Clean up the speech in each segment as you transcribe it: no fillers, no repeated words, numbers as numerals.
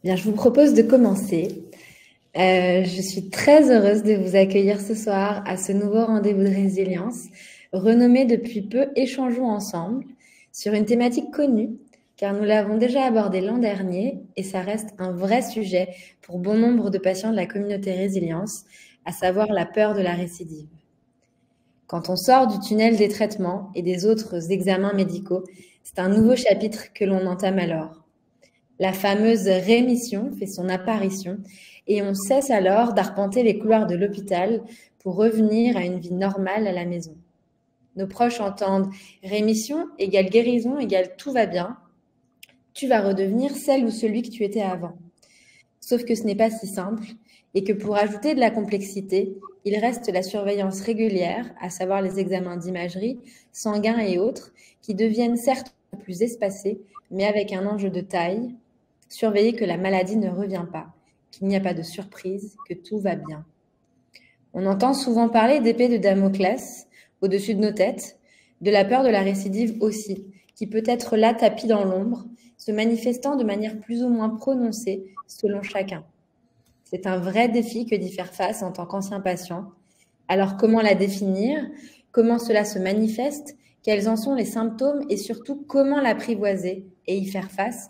Bien, je vous propose de commencer. Je suis très heureuse de vous accueillir ce soir à ce nouveau rendez-vous de résilience, renommé depuis peu Échangeons ensemble, sur une thématique connue, car nous l'avons déjà abordé l'an dernier et ça reste un vrai sujet pour bon nombre de patients de la communauté résilience, à savoir la peur de la récidive. Quand on sort du tunnel des traitements et des autres examens médicaux, c'est un nouveau chapitre que l'on entame alors. La fameuse rémission fait son apparition et on cesse alors d'arpenter les couloirs de l'hôpital pour revenir à une vie normale à la maison. Nos proches entendent rémission égale guérison égale tout va bien. Tu vas redevenir celle ou celui que tu étais avant. Sauf que ce n'est pas si simple et que pour ajouter de la complexité, il reste la surveillance régulière, à savoir les examens d'imagerie, sanguins et autres, qui deviennent certes plus espacés, mais avec un enjeu de taille, surveiller que la maladie ne revient pas, qu'il n'y a pas de surprise, que tout va bien. On entend souvent parler d'épée de Damoclès au-dessus de nos têtes, de la peur de la récidive aussi, qui peut être là tapis dans l'ombre, se manifestant de manière plus ou moins prononcée selon chacun. C'est un vrai défi que d'y faire face en tant qu'ancien patient. Alors comment la définir? Comment cela se manifeste? Quels en sont les symptômes et surtout comment l'apprivoiser et y faire face?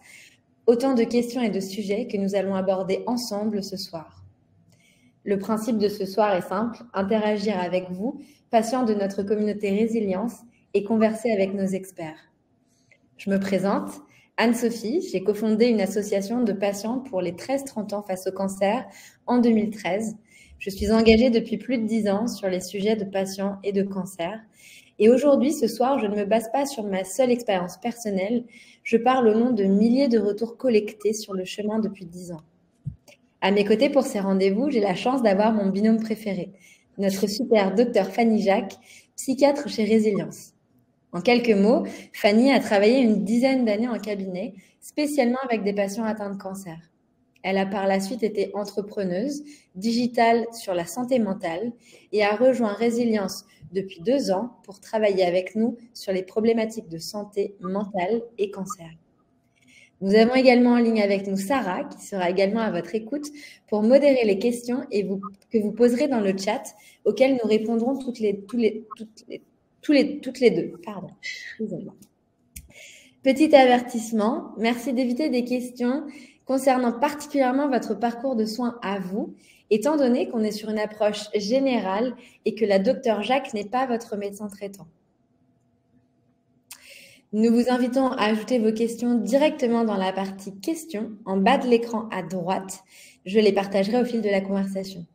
Autant de questions et de sujets que nous allons aborder ensemble ce soir. Le principe de ce soir est simple, interagir avec vous, patients de notre communauté résilience, et converser avec nos experts. Je me présente, Anne-Sophie, j'ai cofondé une association de patients pour les 13-30 ans face au cancer en 2013. Je suis engagée depuis plus de 10 ans sur les sujets de patients et de cancer. Et aujourd'hui, ce soir, je ne me base pas sur ma seule expérience personnelle. Je parle au nom de milliers de retours collectés sur le chemin depuis 10 ans. À mes côtés pour ces rendez-vous, j'ai la chance d'avoir mon binôme préféré, notre super docteur Fanny Jacques, psychiatre chez Résilience. En quelques mots, Fanny a travaillé une dizaine d'années en cabinet, spécialement avec des patients atteints de cancer. Elle a par la suite été entrepreneuse, digitale sur la santé mentale et a rejoint Résilience depuis 2 ans pour travailler avec nous sur les problématiques de santé mentale et cancer. Nous avons également en ligne avec nous Sarah, qui sera également à votre écoute pour modérer les questions que vous poserez dans le chat, auxquelles nous répondrons toutes les deux. Pardon. Petit avertissement, merci d'éviter des questions concernant particulièrement votre parcours de soins à vous, étant donné qu'on est sur une approche générale et que la docteure Jacques n'est pas votre médecin traitant. Nous vous invitons à ajouter vos questions directement dans la partie questions en bas de l'écran à droite. Je les partagerai au fil de la conversation.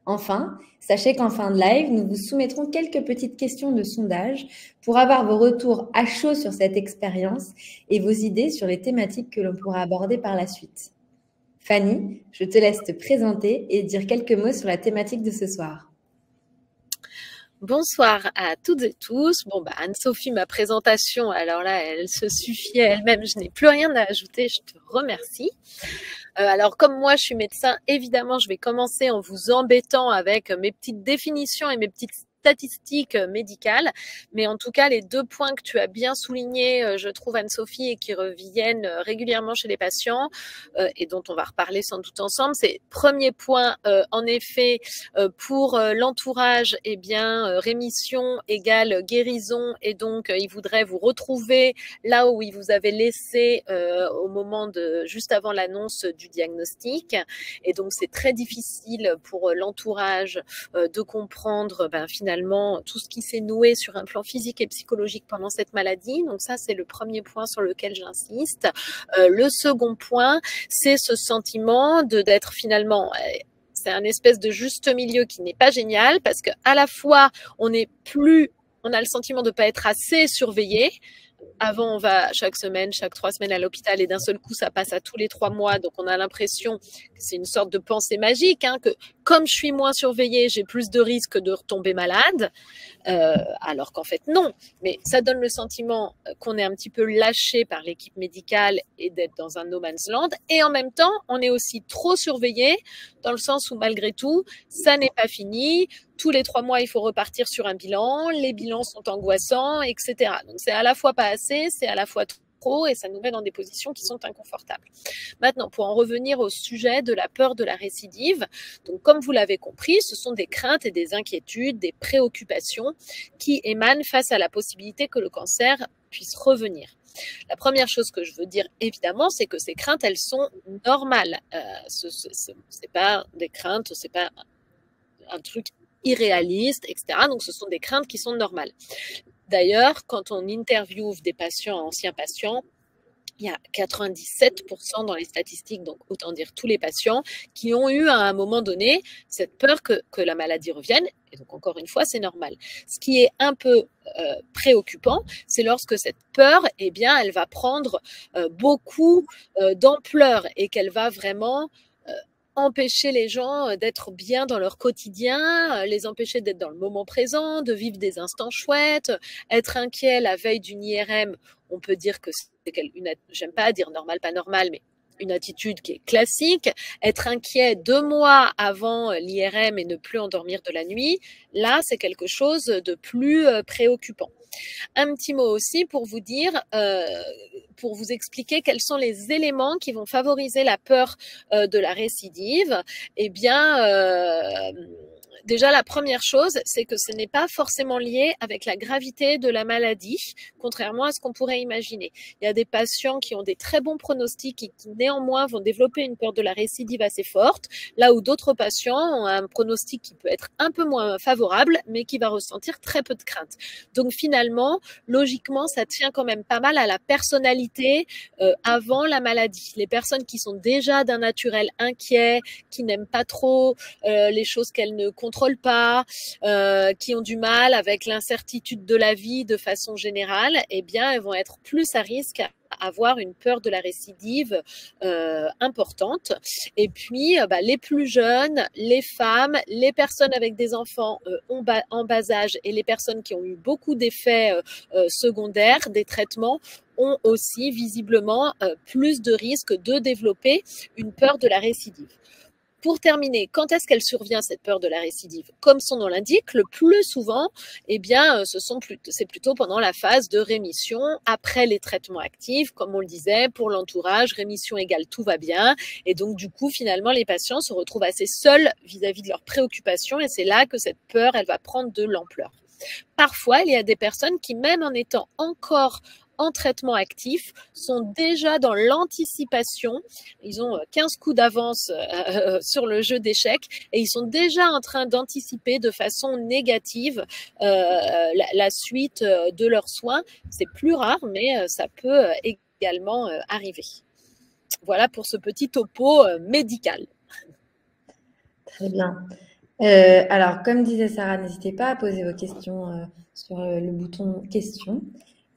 Enfin, sachez qu'en fin de live, nous vous soumettrons quelques petites questions de sondage pour avoir vos retours à chaud sur cette expérience et vos idées sur les thématiques que l'on pourra aborder par la suite. Fanny, je te laisse te présenter et dire quelques mots sur la thématique de ce soir. Bonsoir à toutes et tous. Bon, Anne-Sophie, ma présentation, alors là, elle se suffit à elle-même. Je n'ai plus rien à ajouter. Je te remercie. Alors, comme moi, je suis médecin, évidemment, je vais commencer en vous embêtant avec mes petites définitions et mes petites statistiques médicales. Mais en tout cas, les 2 points que tu as bien soulignés, je trouve, Anne-Sophie, et qui reviennent régulièrement chez les patients et dont on va reparler sans doute ensemble, c'est premier point, en effet, pour l'entourage, eh bien, rémission égale guérison, et donc il voudrait vous retrouver là où il vous avait laissé au moment juste avant l'annonce du diagnostic. Et donc, c'est très difficile pour l'entourage de comprendre finalement tout ce qui s'est noué sur un plan physique et psychologique pendant cette maladie. Donc ça, c'est le premier point sur lequel j'insiste. Le second point, c'est ce sentiment d'être finalement... c'est un espèce de juste milieu qui n'est pas génial parce qu'à la fois, on a le sentiment de ne pas être assez surveillé. Avant, on va chaque semaine, chaque 3 semaines à l'hôpital et d'un seul coup, ça passe à tous les 3 mois. Donc, on a l'impression que c'est une sorte de pensée magique, que comme je suis moins surveillée, j'ai plus de risques de retomber malade. Alors qu'en fait, non. Mais ça donne le sentiment qu'on est un petit peu lâché par l'équipe médicale et d'être dans un no man's land. Et en même temps, on est aussi trop surveillé dans le sens où malgré tout, ça n'est pas fini. Tous les 3 mois, il faut repartir sur un bilan. Les bilans sont angoissants, etc. Donc, c'est à la fois pas assez, c'est à la fois trop trop et ça nous met dans des positions qui sont inconfortables. Maintenant, pour en revenir au sujet de la peur de la récidive, donc comme vous l'avez compris, ce sont des craintes et des inquiétudes, des préoccupations qui émanent face à la possibilité que le cancer puisse revenir. La première chose que je veux dire, évidemment, c'est que ces craintes, elles sont normales. C'est pas des craintes, c'est pas un truc irréaliste, etc. Donc, ce sont des craintes qui sont normales. D'ailleurs, quand on interviewe des patients, anciens patients, il y a 97% dans les statistiques, donc autant dire tous les patients, qui ont eu à un moment donné cette peur que la maladie revienne. Et donc, encore une fois, c'est normal. Ce qui est un peu préoccupant, c'est lorsque cette peur, eh bien, elle va prendre beaucoup d'ampleur et qu'elle va vraiment empêcher les gens d'être bien dans leur quotidien, les empêcher d'être dans le moment présent, de vivre des instants chouettes, être inquiet la veille d'une IRM. On peut dire que c'est j'aime pas dire normal, pas normal, mais une attitude qui est classique. Être inquiet 2 mois avant l'IRM et ne plus endormir de la nuit, là, c'est quelque chose de plus préoccupant. Un petit mot aussi pour vous dire, pour vous expliquer quels sont les éléments qui vont favoriser la peur de la récidive. Eh bien, déjà, la première chose, c'est que ce n'est pas forcément lié avec la gravité de la maladie, contrairement à ce qu'on pourrait imaginer. Il y a des patients qui ont des très bons pronostics et qui néanmoins vont développer une peur de la récidive assez forte, là où d'autres patients ont un pronostic qui peut être un peu moins favorable, mais qui va ressentir très peu de crainte. Donc finalement, logiquement, ça tient quand même pas mal à la personnalité avant la maladie. Les personnes qui sont déjà d'un naturel inquiet, qui n'aiment pas trop les choses qu'elles ne contrôlent pas, qui ont du mal avec l'incertitude de la vie de façon générale, eh bien, elles vont être plus à risque à avoir une peur de la récidive importante. Et puis, les plus jeunes, les femmes, les personnes avec des enfants en bas âge et les personnes qui ont eu beaucoup d'effets secondaires des traitements ont aussi visiblement plus de risques de développer une peur de la récidive. Pour terminer, quand est-ce qu'elle survient, cette peur de la récidive? Comme son nom l'indique, le plus souvent, eh bien, c'est plutôt pendant la phase de rémission, après les traitements actifs, comme on le disait, pour l'entourage, rémission égale tout va bien. Et donc, du coup, finalement, les patients se retrouvent assez seuls vis-à-vis de leurs préoccupations et c'est là que cette peur, elle va prendre de l'ampleur. Parfois, il y a des personnes qui, même en étant encore en traitement actif, sont déjà dans l'anticipation. Ils ont 15 coups d'avance sur le jeu d'échecs et ils sont déjà en train d'anticiper de façon négative la suite de leurs soins. C'est plus rare, mais ça peut également arriver. Voilà pour ce petit topo médical. Très bien. Alors, comme disait Sarah, n'hésitez pas à poser vos questions sur le bouton questions.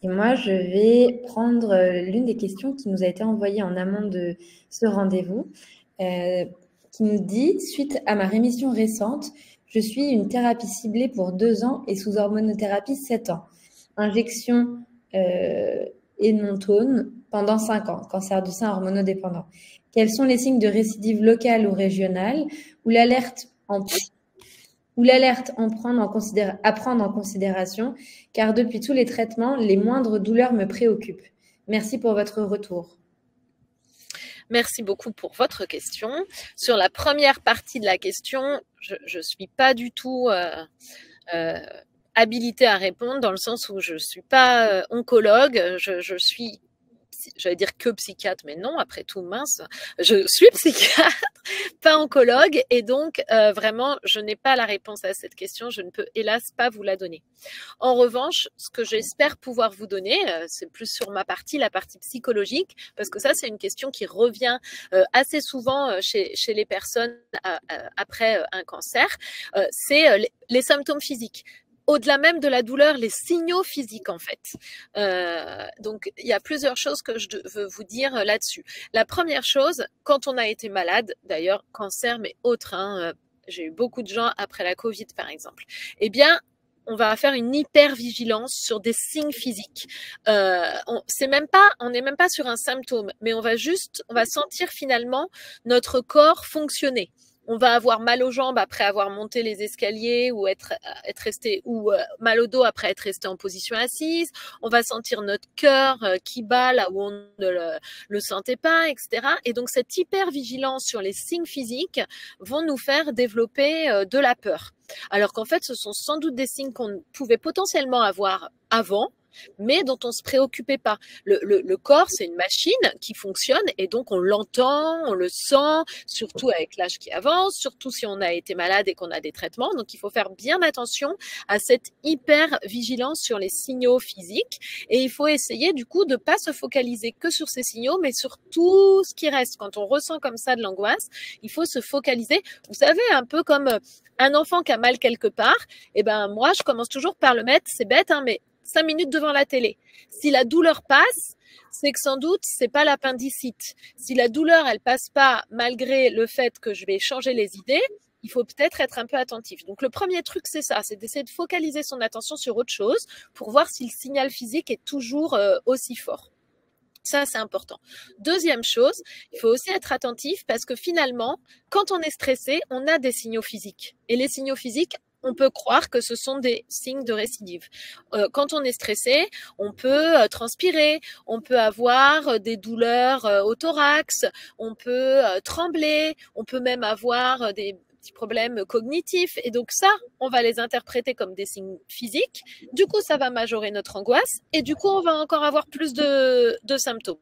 Et moi, je vais prendre l'une des questions qui nous a été envoyée en amont de ce rendez-vous, qui nous dit « Suite à ma rémission récente, je suis une thérapie ciblée pour 2 ans et sous hormonothérapie 7 ans. Injection énontone pendant 5 ans, cancer du sein hormonodépendant. Quels sont les signes de récidive locale ou régionale ou l'alerte à prendre en considération, car depuis tous les traitements, les moindres douleurs me préoccupent. Merci pour votre retour. » Merci beaucoup pour votre question. Sur la première partie de la question, je ne suis pas du tout habilitée à répondre dans le sens où je ne suis pas oncologue, je suis, j'allais dire que psychiatre, mais non, après tout, mince, je suis psychiatre, pas oncologue, et donc vraiment, je n'ai pas la réponse à cette question, je ne peux hélas pas vous la donner. En revanche, ce que j'espère pouvoir vous donner, c'est plus sur ma partie, la partie psychologique, parce que ça, c'est une question qui revient assez souvent chez les personnes après un cancer, c'est les symptômes physiques. Au-delà même de la douleur, les signaux physiques en fait. Donc, il y a plusieurs choses que je veux vous dire là-dessus. La première chose, quand on a été malade, d'ailleurs, cancer, mais autres, j'ai eu beaucoup de gens après la Covid, par exemple, eh bien, on va faire une hyper-vigilance sur des signes physiques. On n'est même pas sur un symptôme, mais on va sentir finalement notre corps fonctionner. On va avoir mal aux jambes après avoir monté les escaliers ou être resté ou mal au dos après être resté en position assise. On va sentir notre cœur qui bat là où on ne le sentait pas, etc. Et donc cette hypervigilance sur les signes physiques vont nous faire développer de la peur. Alors qu'en fait, ce sont sans doute des signes qu'on pouvait potentiellement avoir avant, mais dont on ne se préoccupait pas. Le corps, c'est une machine qui fonctionne et donc on l'entend, on le sent, surtout avec l'âge qui avance, surtout si on a été malade et qu'on a des traitements. Donc, il faut faire bien attention à cette hyper-vigilance sur les signaux physiques et il faut essayer du coup de ne pas se focaliser que sur ces signaux, mais sur tout ce qui reste. Quand on ressent comme ça de l'angoisse, il faut se focaliser. Vous savez, un peu comme un enfant qui a mal quelque part, et ben moi, je commence toujours par le mettre, c'est bête, hein, mais 5 minutes devant la télé. Si la douleur passe, c'est que sans doute, c'est pas l'appendicite. Si la douleur, elle passe pas malgré le fait que je vais changer les idées, il faut peut-être être un peu attentif. Donc, le premier truc, c'est ça, c'est d'essayer de focaliser son attention sur autre chose pour voir si le signal physique est toujours aussi fort. Ça, c'est important. Deuxième chose, il faut aussi être attentif parce que finalement, quand on est stressé, on a des signaux physiques. Et les signaux physiques, on peut croire que ce sont des signes de récidive. Quand on est stressé, on peut transpirer, on peut avoir des douleurs au thorax, on peut trembler, on peut même avoir des petits problèmes cognitifs. Et donc ça, on va les interpréter comme des signes physiques. Du coup, ça va majorer notre angoisse et du coup, on va encore avoir plus de symptômes.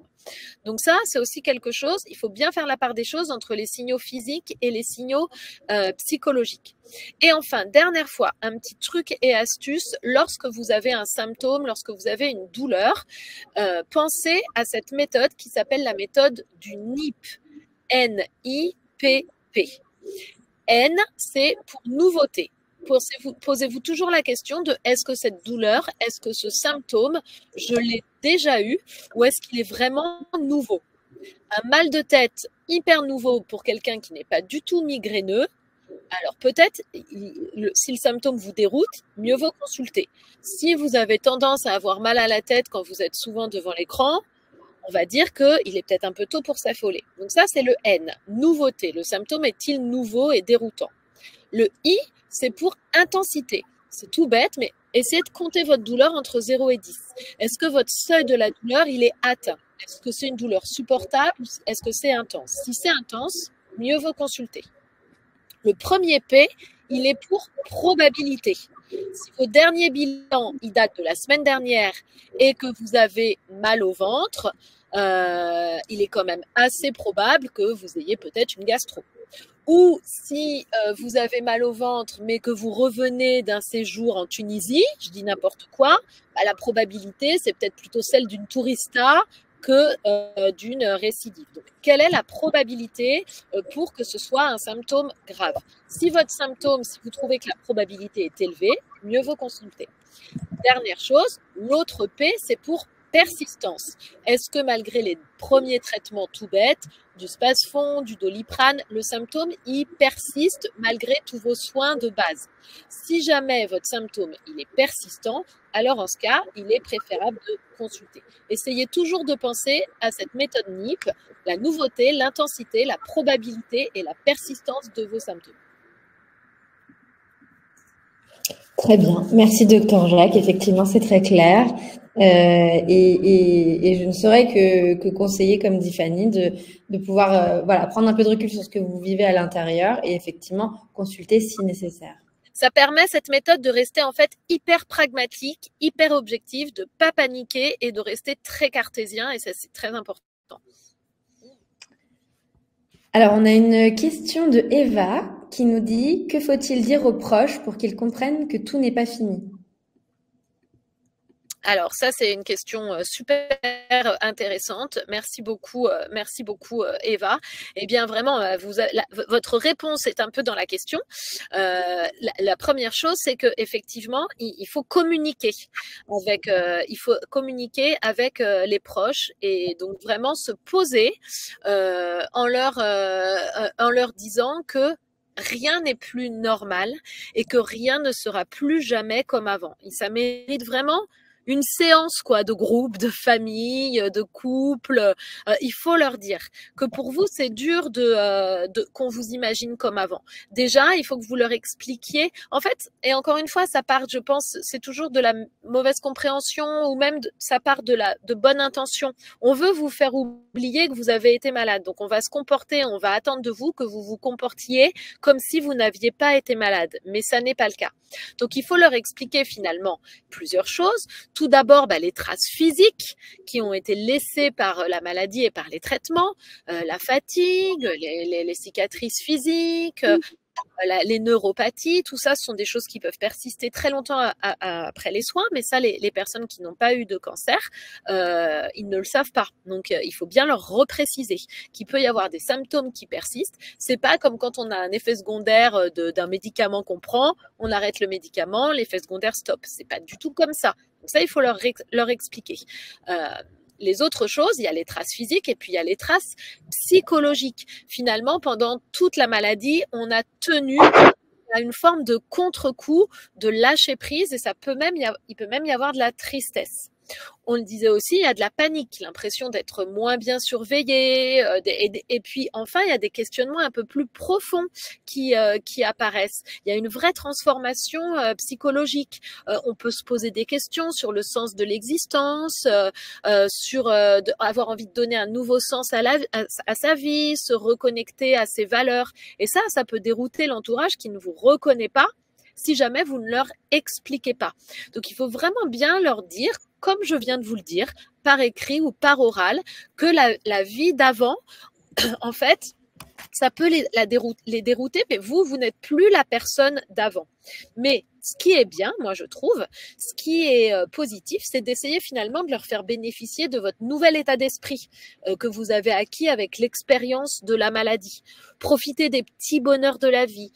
Donc ça, c'est aussi quelque chose, il faut bien faire la part des choses entre les signaux physiques et les signaux psychologiques. Et enfin, dernière fois, un petit truc et astuce, lorsque vous avez un symptôme, lorsque vous avez une douleur, pensez à cette méthode qui s'appelle la méthode du NIPP. N-I-P-P. N, c'est pour nouveauté. Posez-vous toujours la question de est-ce que cette douleur, est-ce que ce symptôme, je l'ai déjà eu ou est-ce qu'il est vraiment nouveau? Un mal de tête hyper nouveau pour quelqu'un qui n'est pas du tout migraineux, alors peut-être, si le symptôme vous déroute, mieux vaut consulter. Si vous avez tendance à avoir mal à la tête quand vous êtes souvent devant l'écran, on va dire qu'il est peut-être un peu tôt pour s'affoler. Donc ça, c'est le N, nouveauté. Le symptôme est-il nouveau et déroutant? Le I, c'est pour intensité. C'est tout bête, mais essayez de compter votre douleur entre 0 et 10. Est-ce que votre seuil de la douleur, il est atteint? Est-ce que c'est une douleur supportable? Est-ce que c'est intense? Si c'est intense, mieux vaut consulter. Le premier P, il est pour probabilité. Si vos derniers bilans, ils datent de la semaine dernière et que vous avez mal au ventre, il est quand même assez probable que vous ayez peut-être une gastro. Ou si vous avez mal au ventre, mais que vous revenez d'un séjour en Tunisie, je dis n'importe quoi, bah, la probabilité, c'est peut-être plutôt celle d'une tourista que d'une récidive. Donc, quelle est la probabilité pour que ce soit un symptôme grave? Si votre symptôme, si vous trouvez que la probabilité est élevée, mieux vaut consulter. Dernière chose, l'autre P, c'est pour persistance. Est-ce que malgré les premiers traitements tout bêtes, du Spasfon, du Doliprane, le symptôme, il persiste malgré tous vos soins de base? Si jamais votre symptôme, il est persistant, alors en ce cas, il est préférable de consulter. Essayez toujours de penser à cette méthode NIPP, la nouveauté, l'intensité, la probabilité et la persistance de vos symptômes. Très bien. Merci, docteur Jacques. Effectivement, c'est très clair. Et je ne saurais que conseiller, comme dit Fanny, de pouvoir voilà, prendre un peu de recul sur ce que vous vivez à l'intérieur et effectivement consulter si nécessaire. Ça permet, cette méthode, de rester en fait hyper pragmatique, hyper objectif, de ne pas paniquer et de rester très cartésien, et ça, c'est très important. Alors, on a une question de Eva qui nous dit « Que faut-il dire aux proches pour qu'ils comprennent que tout n'est pas fini ?» Alors ça, c'est une question super intéressante. Merci beaucoup Eva. Eh bien vraiment, votre réponse est un peu dans la question. La première chose, c'est que effectivement, il faut communiquer avec les proches et donc vraiment se poser en leur disant que rien n'est plus normal et que rien ne sera plus jamais comme avant. Ça mérite vraiment une séance quoi, de groupe, de famille, de couple. Il faut leur dire que pour vous, c'est dur qu'on vous imagine comme avant. Déjà, il faut que vous leur expliquiez. En fait, et encore une fois, ça part, je pense, c'est toujours de la mauvaise compréhension ou même ça part de bonne intention. On veut vous faire oublier que vous avez été malade. Donc, on va se comporter, on va attendre de vous que vous vous comportiez comme si vous n'aviez pas été malade. Mais ça n'est pas le cas. Donc, il faut leur expliquer finalement plusieurs choses. Tout d'abord, les traces physiques qui ont été laissées par la maladie et par les traitements, la fatigue, les cicatrices physiques, les neuropathies, tout ça, ce sont des choses qui peuvent persister très longtemps après les soins, mais ça, les personnes qui n'ont pas eu de cancer, ils ne le savent pas. Donc, il faut bien leur repréciser qu'il peut y avoir des symptômes qui persistent. C'est pas comme quand on a un effet secondaire d'un médicament qu'on prend, on arrête le médicament, l'effet secondaire stop. C'est pas du tout comme ça. Donc ça, il faut leur expliquer. Les autres choses, il y a les traces physiques et puis il y a les traces psychologiques. Finalement, pendant toute la maladie, on a tenu à une forme de contre-coup, de lâcher prise et il peut même y avoir de la tristesse. On le disait aussi, il y a de la panique, l'impression d'être moins bien surveillé. Et puis, enfin, il y a des questionnements un peu plus profonds qui apparaissent. Il y a une vraie transformation psychologique. On peut se poser des questions sur le sens de l'existence, sur avoir envie de donner un nouveau sens à sa vie, se reconnecter à ses valeurs. Et ça peut dérouter l'entourage qui ne vous reconnaît pas si jamais vous ne leur expliquez pas. Donc, il faut vraiment bien leur dire, comme je viens de vous le dire, par écrit ou par oral, que la vie d'avant, en fait, ça peut les dérouter, mais vous n'êtes plus la personne d'avant. Mais ce qui est bien, moi je trouve, ce qui est positif, c'est d'essayer finalement de leur faire bénéficier de votre nouvel état d'esprit que vous avez acquis avec l'expérience de la maladie. Profiter des petits bonheurs de la vie,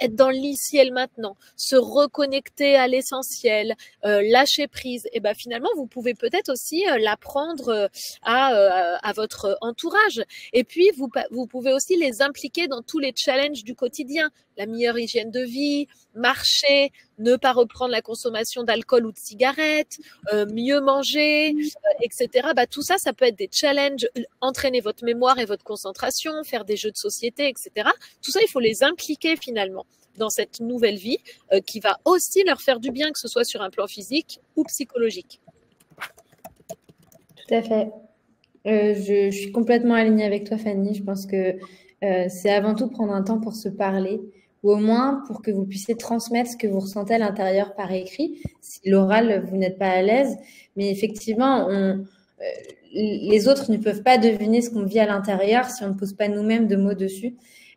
être dans l'ici et le maintenant, se reconnecter à l'essentiel, lâcher prise. Et ben finalement, vous pouvez peut-être aussi l'apprendre à votre entourage. Et puis, vous pouvez aussi les impliquer dans tous les challenges du quotidien. La meilleure hygiène de vie, marcher, ne pas reprendre la consommation d'alcool ou de cigarettes, mieux manger, etc. Tout ça, ça peut être des challenges, entraîner votre mémoire et votre concentration, faire des jeux de société, etc. Tout ça, il faut les impliquer finalement dans cette nouvelle vie qui va aussi leur faire du bien, que ce soit sur un plan physique ou psychologique. Tout à fait. Je suis complètement alignée avec toi, Fanny. Je pense que c'est avant tout prendre un temps pour se parler, ou au moins pour que vous puissiez transmettre ce que vous ressentez à l'intérieur par écrit. Si l'oral, vous n'êtes pas à l'aise, mais effectivement, les autres ne peuvent pas deviner ce qu'on vit à l'intérieur si on ne pose pas nous-mêmes de mots dessus.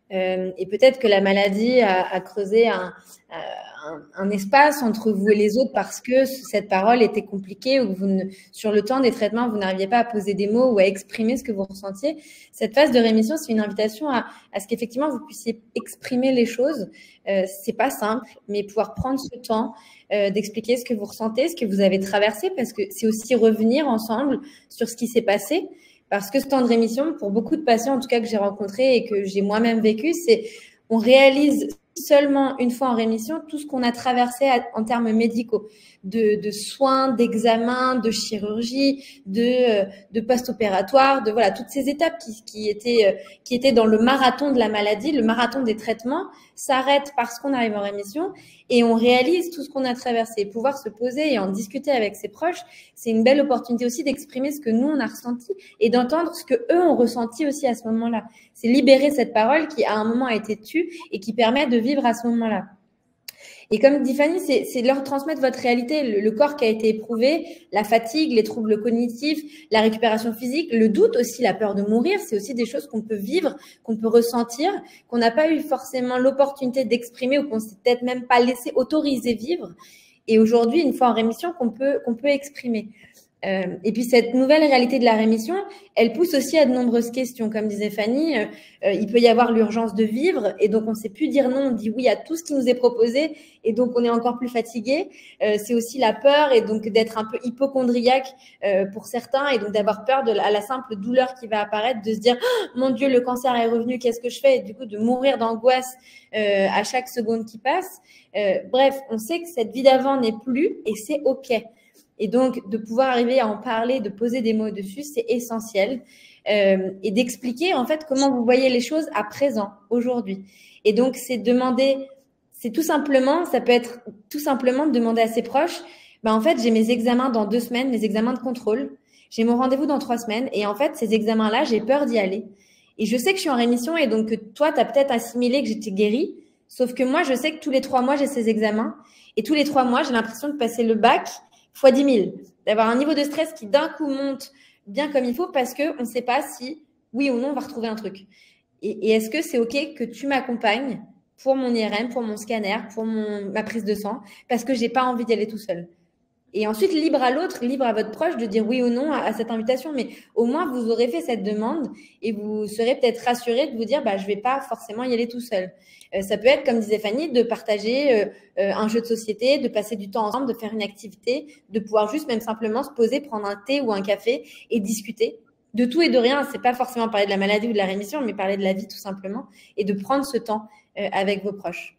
Et peut-être que la maladie a creusé un espace entre vous et les autres parce que cette parole était compliquée ou que sur le temps des traitements, vous n'arriviez pas à poser des mots ou à exprimer ce que vous ressentiez. Cette phase de rémission, c'est une invitation à ce qu'effectivement vous puissiez exprimer les choses. C'est pas simple, mais pouvoir prendre ce temps d'expliquer ce que vous ressentez, ce que vous avez traversé, parce que c'est aussi revenir ensemble sur ce qui s'est passé. Parce que ce temps de rémission, pour beaucoup de patients, en tout cas que j'ai rencontrés et que j'ai moi-même vécu, c'est on réalise seulement une fois en rémission tout ce qu'on a traversé en termes médicaux, de soins, d'examens, de chirurgie, de post-opératoire, de voilà toutes ces étapes qui étaient dans le marathon de la maladie, le marathon des traitements s'arrête parce qu'on arrive en rémission et on réalise tout ce qu'on a traversé. Pouvoir se poser et en discuter avec ses proches, c'est une belle opportunité aussi d'exprimer ce que nous on a ressenti et d'entendre ce que eux ont ressenti aussi à ce moment-là. C'est libérer cette parole qui à un moment a été tue et qui permet de vivre à ce moment-là. Et comme dit Fanny, c'est leur transmettre votre réalité, le corps qui a été éprouvé, la fatigue, les troubles cognitifs, la récupération physique, le doute aussi, la peur de mourir, c'est aussi des choses qu'on peut vivre, qu'on peut ressentir, qu'on n'a pas eu forcément l'opportunité d'exprimer ou qu'on s'est peut-être même pas laissé autoriser vivre. Et aujourd'hui, une fois en rémission, qu'on peut exprimer. Et puis cette nouvelle réalité de la rémission, elle pousse aussi à de nombreuses questions. Comme disait Fanny, il peut y avoir l'urgence de vivre et donc on ne sait plus dire non, on dit oui à tout ce qui nous est proposé et donc on est encore plus fatigué. C'est aussi la peur et donc d'être un peu hypocondriaque pour certains et donc d'avoir peur à la simple douleur qui va apparaître, de se dire oh, mon Dieu, le cancer est revenu, qu'est-ce que je fais? Et du coup de mourir d'angoisse à chaque seconde qui passe. Bref, on sait que cette vie d'avant n'est plus et c'est OK. Et donc, de pouvoir arriver à en parler, de poser des mots dessus, c'est essentiel. Et d'expliquer en fait comment vous voyez les choses à présent, aujourd'hui. Et donc, c'est tout simplement, ça peut être tout simplement de demander à ses proches, en fait, j'ai mes examens dans 2 semaines, mes examens de contrôle. J'ai mon rendez-vous dans 3 semaines. Et en fait, ces examens-là, j'ai peur d'y aller. Et je sais que je suis en rémission et donc toi, tu as peut-être assimilé que j'étais guérie. Sauf que moi, je sais que tous les 3 mois, j'ai ces examens. Et tous les 3 mois, j'ai l'impression de passer le bac fois 10 000. D'avoir un niveau de stress qui d'un coup monte bien comme il faut parce qu'on ne sait pas si, oui ou non, on va retrouver un truc. Et est-ce que c'est OK que tu m'accompagnes pour mon IRM, pour mon scanner, pour ma prise de sang, parce que j'ai pas envie d'y aller tout seul. Et ensuite, libre à l'autre, libre à votre proche de dire oui ou non à cette invitation. Mais au moins, vous aurez fait cette demande et vous serez peut-être rassuré de vous dire, je vais pas forcément y aller tout seul. Ça peut être, comme disait Fanny, de partager un jeu de société, de passer du temps ensemble, de faire une activité, de pouvoir juste même simplement se poser, prendre un thé ou un café et discuter de tout et de rien. C'est pas forcément parler de la maladie ou de la rémission, mais parler de la vie tout simplement et de prendre ce temps avec vos proches.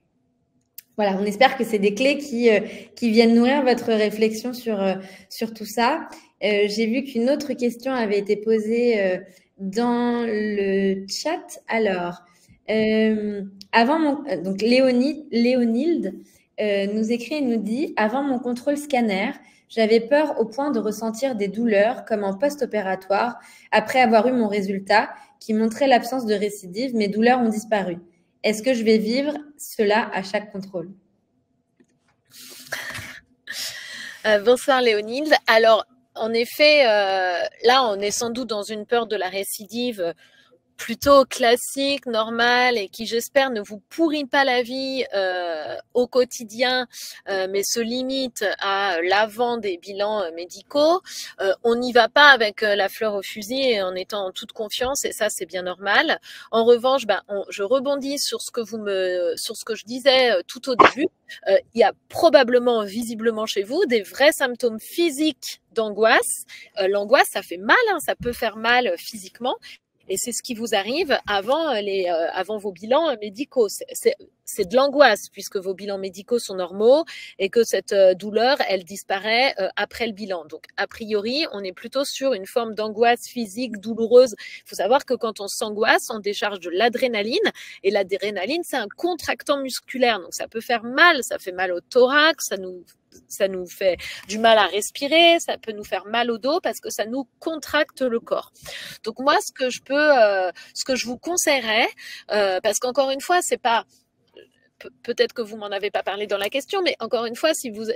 Voilà, on espère que c'est des clés qui viennent nourrir votre réflexion sur tout ça. J'ai vu qu'une autre question avait été posée dans le chat. Alors, donc Léonilde nous écrit et nous dit « Avant mon contrôle scanner, j'avais peur au point de ressentir des douleurs comme en post-opératoire. Après avoir eu mon résultat qui montrait l'absence de récidive, mes douleurs ont disparu. Est-ce que je vais vivre cela à chaque contrôle ?» Bonsoir Léonilde. Alors, en effet, là, on est sans doute dans une peur de la récidive plutôt classique, normale et qui, j'espère, ne vous pourrit pas la vie au quotidien, mais se limite à l'avant des bilans médicaux. On n'y va pas avec la fleur au fusil et en étant en toute confiance, et ça, c'est bien normal. En revanche, je rebondis sur ce que je disais tout au début. Il y a probablement, visiblement chez vous, des vrais symptômes physiques d'angoisse. L'angoisse, ça fait mal, hein, ça peut faire mal physiquement. Et c'est ce qui vous arrive avant vos bilans médicaux. C'est de l'angoisse puisque vos bilans médicaux sont normaux et que cette douleur, elle disparaît après le bilan. Donc, a priori, on est plutôt sur une forme d'angoisse physique douloureuse. Il faut savoir que quand on s'angoisse, on décharge de l'adrénaline et l'adrénaline, c'est un contractant musculaire. Donc, ça peut faire mal. Ça fait mal au thorax, ça nous fait du mal à respirer, ça peut nous faire mal au dos parce que ça nous contracte le corps. Donc moi, ce que je vous conseillerais, parce qu'encore une fois, c'est pas peut-être que vous m'en avez pas parlé dans la question, mais encore une fois, si vous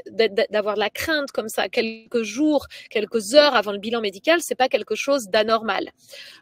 d'avoir de la crainte comme ça quelques jours, quelques heures avant le bilan médical, c'est pas quelque chose d'anormal.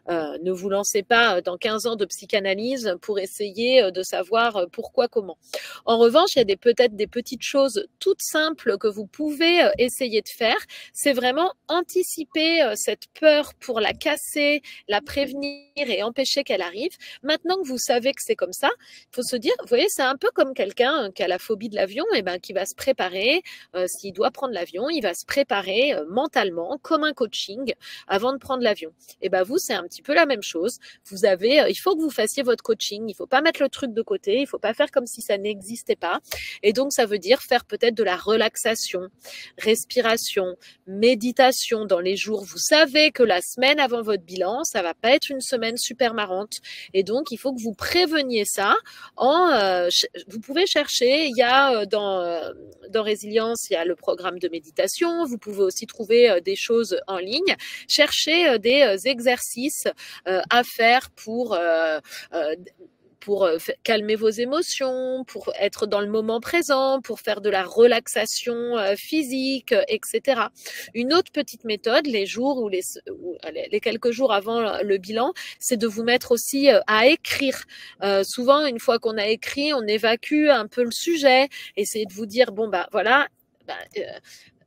Ne vous lancez pas dans 15 ans de psychanalyse pour essayer de savoir pourquoi, comment. En revanche, il y a peut-être des petites choses toutes simples que vous pouvez essayer de faire. C'est vraiment anticiper cette peur pour la casser, la prévenir et empêcher qu'elle arrive. Maintenant que vous savez que c'est comme ça, il faut se dire, vous voyez, c'est un peu comme quelqu'un qui a la phobie de l'avion, qui va se préparer, s'il doit prendre l'avion, il va se préparer mentalement comme un coaching avant de prendre l'avion. Et vous, c'est un petit peu la même chose. Il faut que vous fassiez votre coaching, il faut pas mettre le truc de côté, il faut pas faire comme si ça n'existait pas. Et donc, ça veut dire faire peut-être de la relaxation, respiration, méditation dans les jours. Vous savez que la semaine avant votre bilan, ça va pas être une semaine super marrante. Et donc, il faut que vous préveniez ça vous pouvez chercher, il y a dans Résilience, il y a le programme de méditation, vous pouvez aussi trouver des choses en ligne, chercher des exercices à faire pour calmer vos émotions, pour être dans le moment présent, pour faire de la relaxation physique, etc. Une autre petite méthode, les quelques jours avant le bilan, c'est de vous mettre aussi à écrire. Souvent, une fois qu'on a écrit, on évacue un peu le sujet, essayez de vous dire, voilà,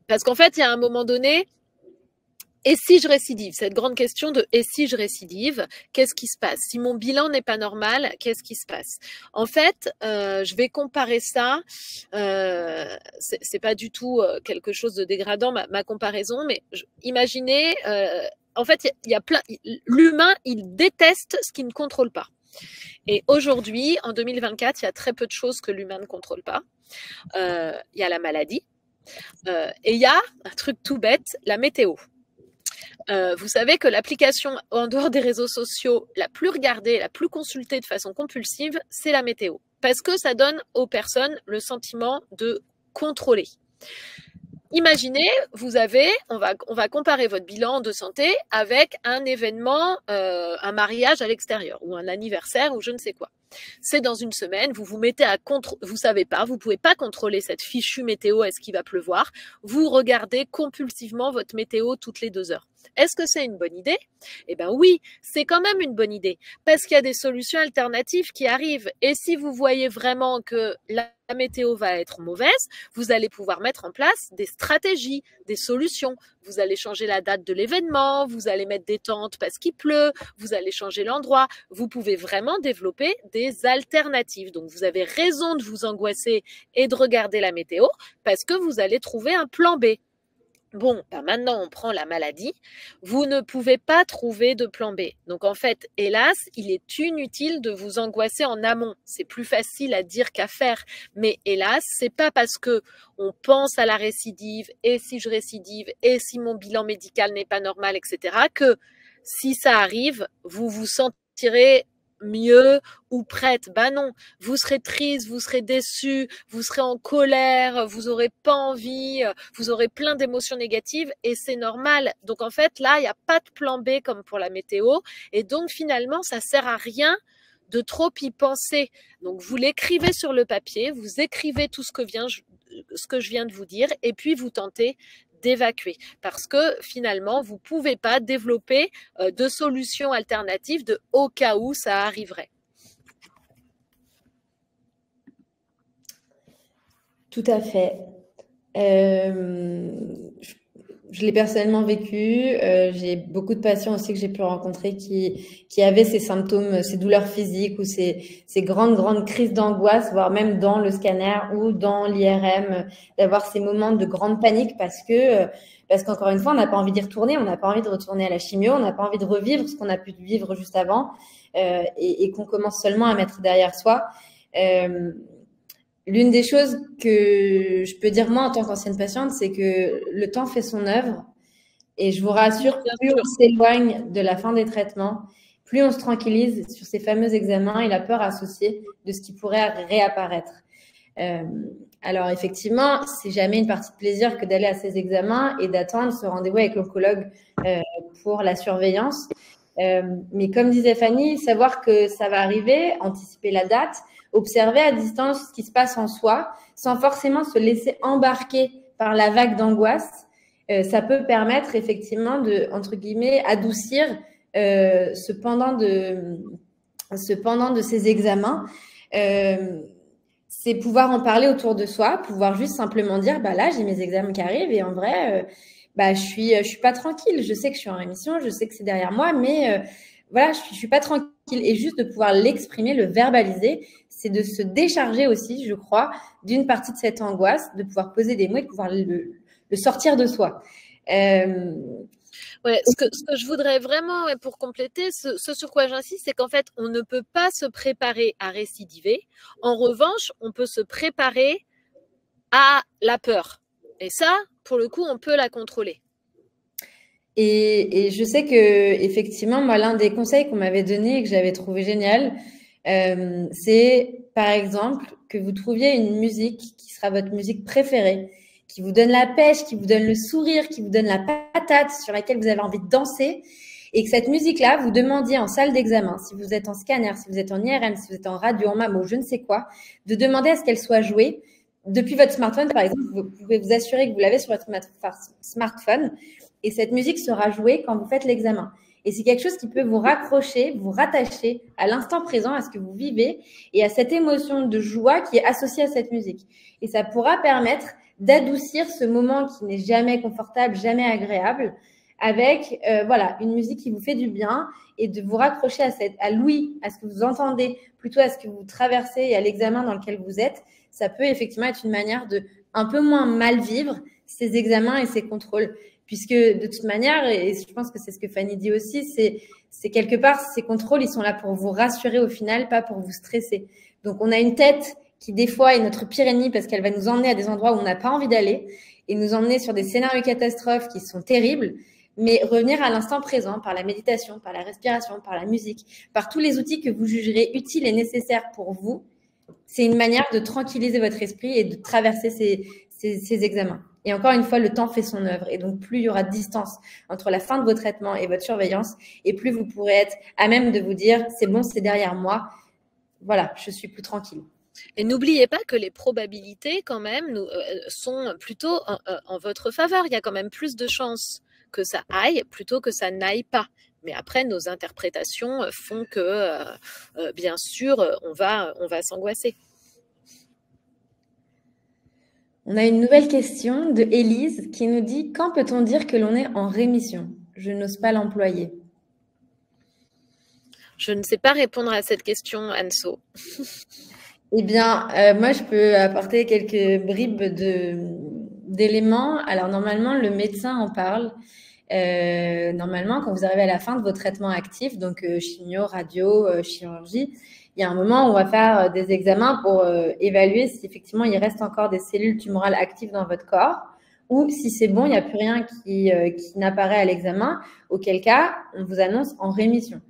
parce qu'en fait, il y a un moment donné, et si je récidive? Cette grande question de et si je récidive, qu'est-ce qui se passe? Si mon bilan n'est pas normal, qu'est-ce qui se passe? En fait, je vais comparer ça. C'est pas du tout quelque chose de dégradant ma comparaison, mais imaginez. En fait, il y a plein. L'humain, il déteste ce qu'il ne contrôle pas. Et aujourd'hui, en 2024, il y a très peu de choses que l'humain ne contrôle pas. Il y a la maladie. Et il y a un truc tout bête, la météo. Vous savez que l'application en dehors des réseaux sociaux la plus regardée, la plus consultée de façon compulsive, c'est la météo. Parce que ça donne aux personnes le sentiment de contrôler. Imaginez, on va comparer votre bilan de santé avec un événement, un mariage à l'extérieur ou un anniversaire ou je ne sais quoi. C'est dans une semaine, vous vous mettez vous savez pas, vous pouvez pas contrôler cette fichue météo, est-ce qu'il va pleuvoir. Vous regardez compulsivement votre météo toutes les 2 heures. Est-ce que c'est une bonne idée? Eh bien oui, c'est quand même une bonne idée parce qu'il y a des solutions alternatives qui arrivent. Et si vous voyez vraiment que la météo va être mauvaise, vous allez pouvoir mettre en place des stratégies, des solutions. Vous allez changer la date de l'événement, vous allez mettre des tentes parce qu'il pleut, vous allez changer l'endroit. Vous pouvez vraiment développer des alternatives. Donc, vous avez raison de vous angoisser et de regarder la météo parce que vous allez trouver un plan B. Bon, ben maintenant on prend la maladie, vous ne pouvez pas trouver de plan B. Donc en fait, hélas, il est inutile de vous angoisser en amont. C'est plus facile à dire qu'à faire, mais hélas, c'est pas parce que on pense à la récidive et si je récidive et si mon bilan médical n'est pas normal, etc., que si ça arrive, vous vous sentirez mieux ou prête. Ben non, vous serez triste, vous serez déçu, vous serez en colère, vous aurez pas envie, vous aurez plein d'émotions négatives et c'est normal. Donc en fait, là, il n'y a pas de plan B comme pour la météo et donc finalement, ça sert à rien de trop y penser. Donc vous l'écrivez sur le papier, vous écrivez tout ce que je viens de vous dire et puis vous tentez d'évacuer parce que finalement, vous ne pouvez pas développer de solutions alternatives de au cas où ça arriverait. Tout à fait. Je l'ai personnellement vécu. J'ai beaucoup de patients aussi que j'ai pu rencontrer qui avaient ces symptômes, ces douleurs physiques ou ces grandes crises d'angoisse, voire même dans le scanner ou dans l'IRM, d'avoir ces moments de grande panique parce qu'encore une fois, on n'a pas envie d'y retourner, on n'a pas envie de retourner à la chimio, on n'a pas envie de revivre ce qu'on a pu vivre juste avant et qu'on commence seulement à mettre derrière soi. L'une des choses que je peux dire moi en tant qu'ancienne patiente, c'est que le temps fait son œuvre et je vous rassure, plus on s'éloigne de la fin des traitements, plus on se tranquillise sur ces fameux examens et la peur associée de ce qui pourrait réapparaître. Alors effectivement, c'est jamais une partie de plaisir que d'aller à ces examens et d'attendre ce rendez-vous avec l'oncologue pour la surveillance. Mais comme disait Fanny, savoir que ça va arriver, anticiper la date, observer à distance ce qui se passe en soi, sans forcément se laisser embarquer par la vague d'angoisse, ça peut permettre effectivement de, entre guillemets, adoucir ce pendant de ces examens. C'est pouvoir en parler autour de soi, pouvoir juste simplement dire, bah là, j'ai mes examens qui arrivent et en vrai, bah, je suis pas tranquille. Je sais que je suis en rémission, je sais que c'est derrière moi, mais voilà, je suis pas tranquille. Et juste de pouvoir l'exprimer, le verbaliser, c'est de se décharger aussi, je crois, d'une partie de cette angoisse, de pouvoir poser des mots et de pouvoir le sortir de soi. Ouais, ce que je voudrais vraiment, pour compléter, ce sur quoi j'insiste, c'est qu'en fait, on ne peut pas se préparer à récidiver. En revanche, on peut se préparer à la peur. Et ça, pour le coup, on peut la contrôler. Et je sais que effectivement, moi, l'un des conseils qu'on m'avait donné et que j'avais trouvé génial, c'est par exemple que vous trouviez une musique qui sera votre musique préférée, qui vous donne la pêche, qui vous donne le sourire, qui vous donne la patate, sur laquelle vous avez envie de danser, et que cette musique-là, vous demandiez en salle d'examen, si vous êtes en scanner, si vous êtes en IRM, si vous êtes en radio, en mammo, je ne sais quoi, de demander à ce qu'elle soit jouée depuis votre smartphone, par exemple. Vous pouvez vous assurer que vous l'avez sur votre smartphone, et cette musique sera jouée quand vous faites l'examen. Et c'est quelque chose qui peut vous raccrocher, vous rattacher à l'instant présent, à ce que vous vivez et à cette émotion de joie qui est associée à cette musique. Et ça pourra permettre d'adoucir ce moment qui n'est jamais confortable, jamais agréable, avec voilà, une musique qui vous fait du bien et de vous raccrocher à l'ouïe, à ce que vous entendez, plutôt à ce que vous traversez et à l'examen dans lequel vous êtes. Ça peut effectivement être une manière de un peu moins mal vivre ces examens et ces contrôles. Puisque de toute manière, et je pense que c'est ce que Fanny dit aussi, c'est quelque part, ces contrôles, ils sont là pour vous rassurer au final, pas pour vous stresser. Donc, on a une tête qui, des fois, est notre pire ennemi parce qu'elle va nous emmener à des endroits où on n'a pas envie d'aller. et nous emmener sur des scénarios catastrophes qui sont terribles, mais revenir à l'instant présent par la méditation, par la respiration, par la musique, par tous les outils que vous jugerez utiles et nécessaires pour vous, c'est une manière de tranquilliser votre esprit et de traverser ces examens. Et encore une fois, le temps fait son œuvre. Et donc, plus il y aura de distance entre la fin de vos traitements et votre surveillance, et plus vous pourrez être à même de vous dire, c'est bon, c'est derrière moi. Voilà, je suis plus tranquille. Et n'oubliez pas que les probabilités, quand même, sont plutôt en votre faveur. Il y a quand même plus de chances que ça aille plutôt que ça n'aille pas. Mais après, nos interprétations font que, bien sûr, on va s'angoisser. On a une nouvelle question de Élise qui nous dit « Quand peut-on dire que l'on est en rémission ?» Je n'ose pas l'employer. Je ne sais pas répondre à cette question, Anso. Eh bien, moi, je peux apporter quelques bribes d'éléments. Alors, normalement, le médecin en parle. Normalement, quand vous arrivez à la fin de vos traitements actifs, donc chimio, radio, chirurgie, il y a un moment où on va faire des examens pour évaluer si effectivement il reste encore des cellules tumorales actives dans votre corps ou si c'est bon, il n'y a plus rien qui n'apparaît à l'examen, auquel cas on vous annonce en rémission.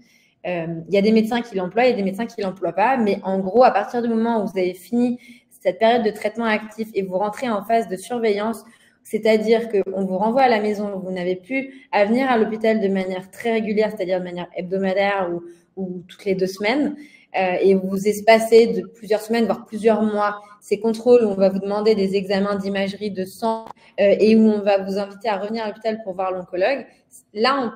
Il y a des médecins qui l'emploient, il y a des médecins qui ne l'emploient pas, mais en gros, à partir du moment où vous avez fini cette période de traitement actif et vous rentrez en phase de surveillance, c'est-à-dire qu'on vous renvoie à la maison, vous n'avez plus à venir à l'hôpital de manière très régulière, c'est-à-dire de manière hebdomadaire ou toutes les 2 semaines, et vous espacez de plusieurs semaines, voire plusieurs mois, ces contrôles où on va vous demander des examens d'imagerie de sang et où on va vous inviter à revenir à l'hôpital pour voir l'oncologue, là,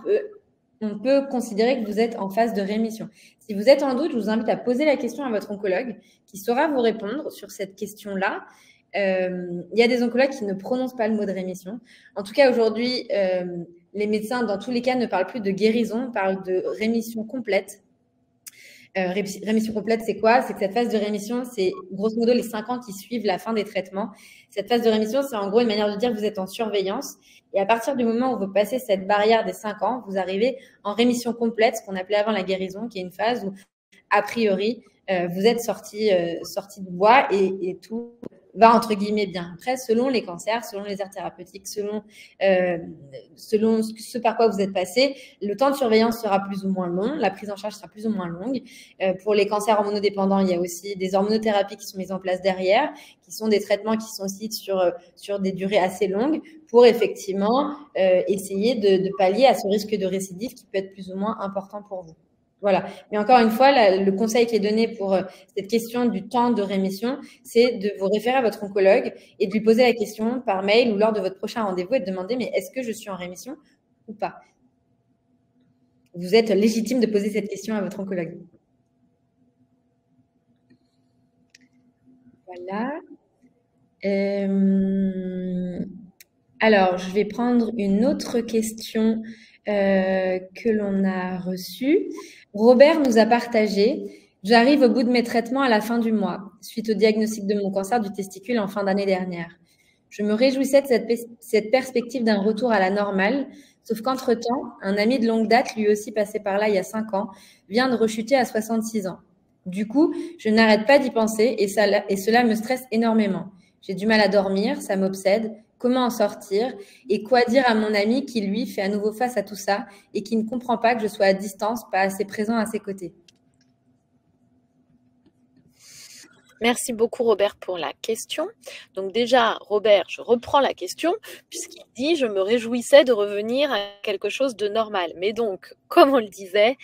on peut considérer que vous êtes en phase de rémission. Si vous êtes en doute, je vous invite à poser la question à votre oncologue qui saura vous répondre sur cette question-là. Il y a des oncologues qui ne prononcent pas le mot de rémission. En tout cas, aujourd'hui, les médecins, dans tous les cas, ne parlent plus de guérison, parlent de rémission complète. Rémission complète, c'est quoi? C'est que cette phase de rémission, c'est grosso modo les 5 ans qui suivent la fin des traitements. Cette phase de rémission, c'est en gros une manière de dire que vous êtes en surveillance. Et à partir du moment où vous passez cette barrière des 5 ans, vous arrivez en rémission complète, ce qu'on appelait avant la guérison, qui est une phase où, a priori, vous êtes sorti du bois et tout va entre guillemets bien. Après, selon les cancers, selon les aires thérapeutiques, selon ce par quoi vous êtes passé, le temps de surveillance sera plus ou moins long, la prise en charge sera plus ou moins longue. Pour les cancers hormonodépendants, il y a aussi des hormonothérapies qui sont mises en place derrière, qui sont des traitements qui sont aussi sur des durées assez longues pour effectivement essayer de pallier à ce risque de récidive qui peut être plus ou moins important pour vous. Voilà. Mais encore une fois, le conseil qui est donné pour cette question du temps de rémission, c'est de vous référer à votre oncologue et de lui poser la question par mail ou lors de votre prochain rendez-vous et de demander mais est-ce que je suis en rémission ou pas? Vous êtes légitime de poser cette question à votre oncologue. Voilà. Alors, je vais prendre une autre question que l'on a reçue. Robert nous a partagé « J'arrive au bout de mes traitements à la fin du mois, suite au diagnostic de mon cancer du testicule en fin d'année dernière. Je me réjouissais de cette perspective d'un retour à la normale, sauf qu'entre-temps, un ami de longue date, lui aussi passé par là il y a 5 ans, vient de rechuter à 66 ans. Du coup, je n'arrête pas d'y penser et cela me stresse énormément. J'ai du mal à dormir, ça m'obsède. Comment en sortir? Et quoi dire à mon ami qui, lui, fait à nouveau face à tout ça et qui ne comprend pas que je sois à distance, pas assez présent à ses côtés? » Merci beaucoup Robert pour la question. Donc déjà, Robert, je reprends la question puisqu'il dit « Je me réjouissais de revenir à quelque chose de normal ». Mais donc, comme on le disait,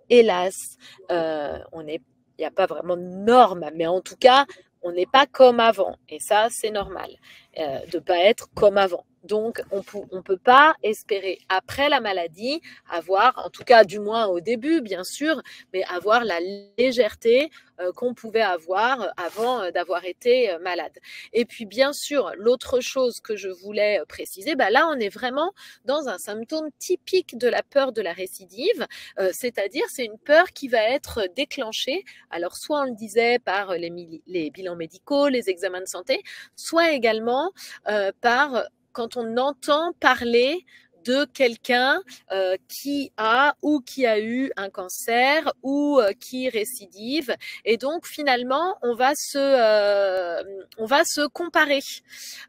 hélas, il n'y a pas vraiment de norme, mais en tout cas, on n'est pas comme avant. Et ça, c'est normal de ne pas être comme avant. Donc, on ne peut pas espérer, après la maladie, avoir, en tout cas du moins au début, bien sûr, mais avoir la légèreté qu'on pouvait avoir avant d'avoir été malade. Et puis, bien sûr, l'autre chose que je voulais préciser, là, on est vraiment dans un symptôme typique de la peur de la récidive, c'est-à-dire c'est une peur qui va être déclenchée, alors soit on le disait par les bilans médicaux, les examens de santé, soit également par quand on entend parler de quelqu'un qui a ou qui a eu un cancer ou qui récidive. Et donc, finalement, on va se comparer.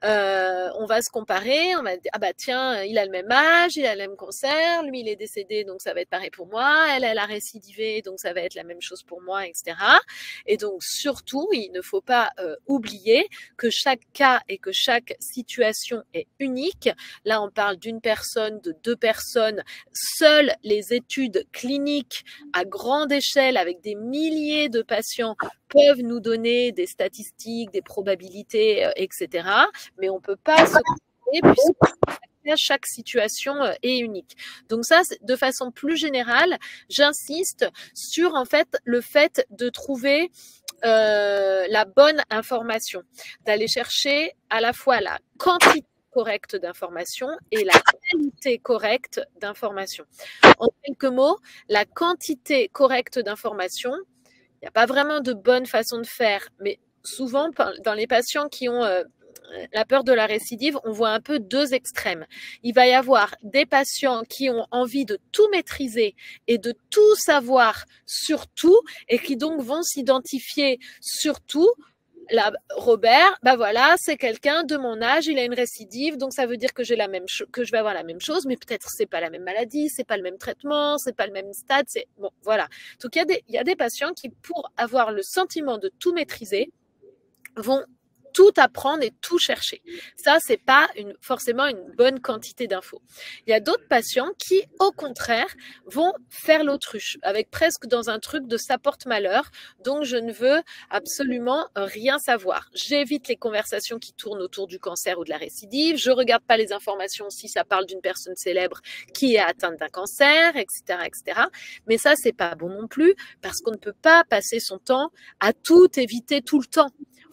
On va se comparer, on va dire, ah bah tiens, il a le même âge, il a le même cancer, lui il est décédé, donc ça va être pareil pour moi, elle a récidivé, donc ça va être la même chose pour moi, etc. Et donc surtout, il ne faut pas oublier que chaque cas et que chaque situation est unique. Là, on parle d'une personne, de 2 personnes. Seules les études cliniques à grande échelle, avec des milliers de patients, peuvent nous donner des statistiques, des probabilités, etc. Mais on ne peut pas se comparer puisque chaque situation est unique. Donc ça, de façon plus générale, j'insiste sur en fait le fait de trouver la bonne information, d'aller chercher à la fois la quantité correcte d'informations et la qualité correcte d'informations. En quelques mots, la quantité correcte d'informations, il n'y a pas vraiment de bonne façon de faire, mais souvent, dans les patients qui ont la peur de la récidive, on voit un peu 2 extrêmes. Il va y avoir des patients qui ont envie de tout maîtriser et de tout savoir sur tout et qui donc vont s'identifier sur tout. Là, Robert, bah voilà, c'est quelqu'un de mon âge, il a une récidive, donc ça veut dire que que je vais avoir la même chose, mais peut-être c'est pas la même maladie, c'est pas le même traitement, c'est pas le même stade, c'est bon, voilà. Donc il y a des patients qui, pour avoir le sentiment de tout maîtriser, vont tout apprendre et tout chercher. Ça, c'est pas forcément une bonne quantité d'infos. Il y a d'autres patients qui, au contraire, vont faire l'autruche, avec presque dans un truc de ça porte malheur, donc je ne veux absolument rien savoir. J'évite les conversations qui tournent autour du cancer ou de la récidive, je regarde pas les informations si ça parle d'une personne célèbre qui est atteinte d'un cancer, etc., etc. Mais ça, c'est pas bon non plus, parce qu'on ne peut pas passer son temps à tout éviter tout le temps.